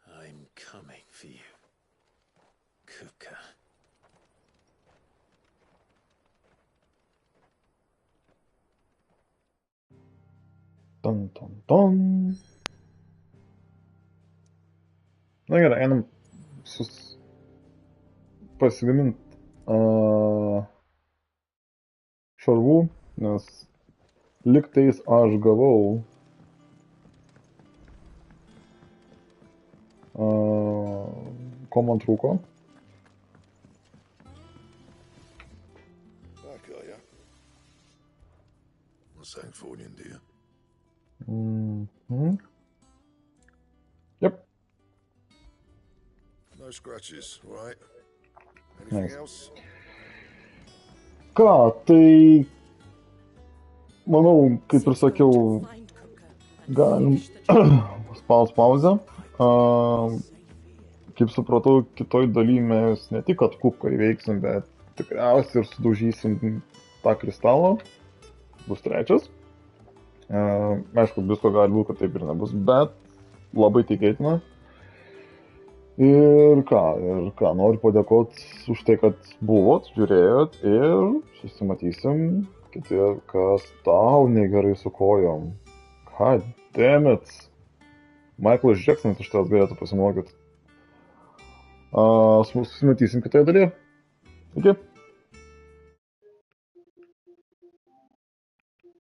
I'm coming for you, Kupka. Dun, dun, dun. Na gerai, einam pasigamint šarvų, nes liktais aš gavau ko man trūko. Back, are ya? What's that for you, dear? Mm-hmm. Yep. No scratches, right? Anything Nice. else? Ką, tai manau, kaip ir sakiau, galim spaus pauzę. Kaip supratau, kitoj daly mes ne tik kad kupką įveiksim, bet tikriausiai ir sudaužysim tą kristalą. Bus trečias. Aišku, visko gali būti, kad taip ir nebus, bet labai tikėtina. Ir ką, noriu padėkoti už tai, kad buvot, žiūrėjot ir susimatysim kiti, kas tau negerai su kojom. God damn it. Michaelas Jacksonas iš tavęs galėtų pasimokyti. Susimatysim kitoje dalyje. Iki.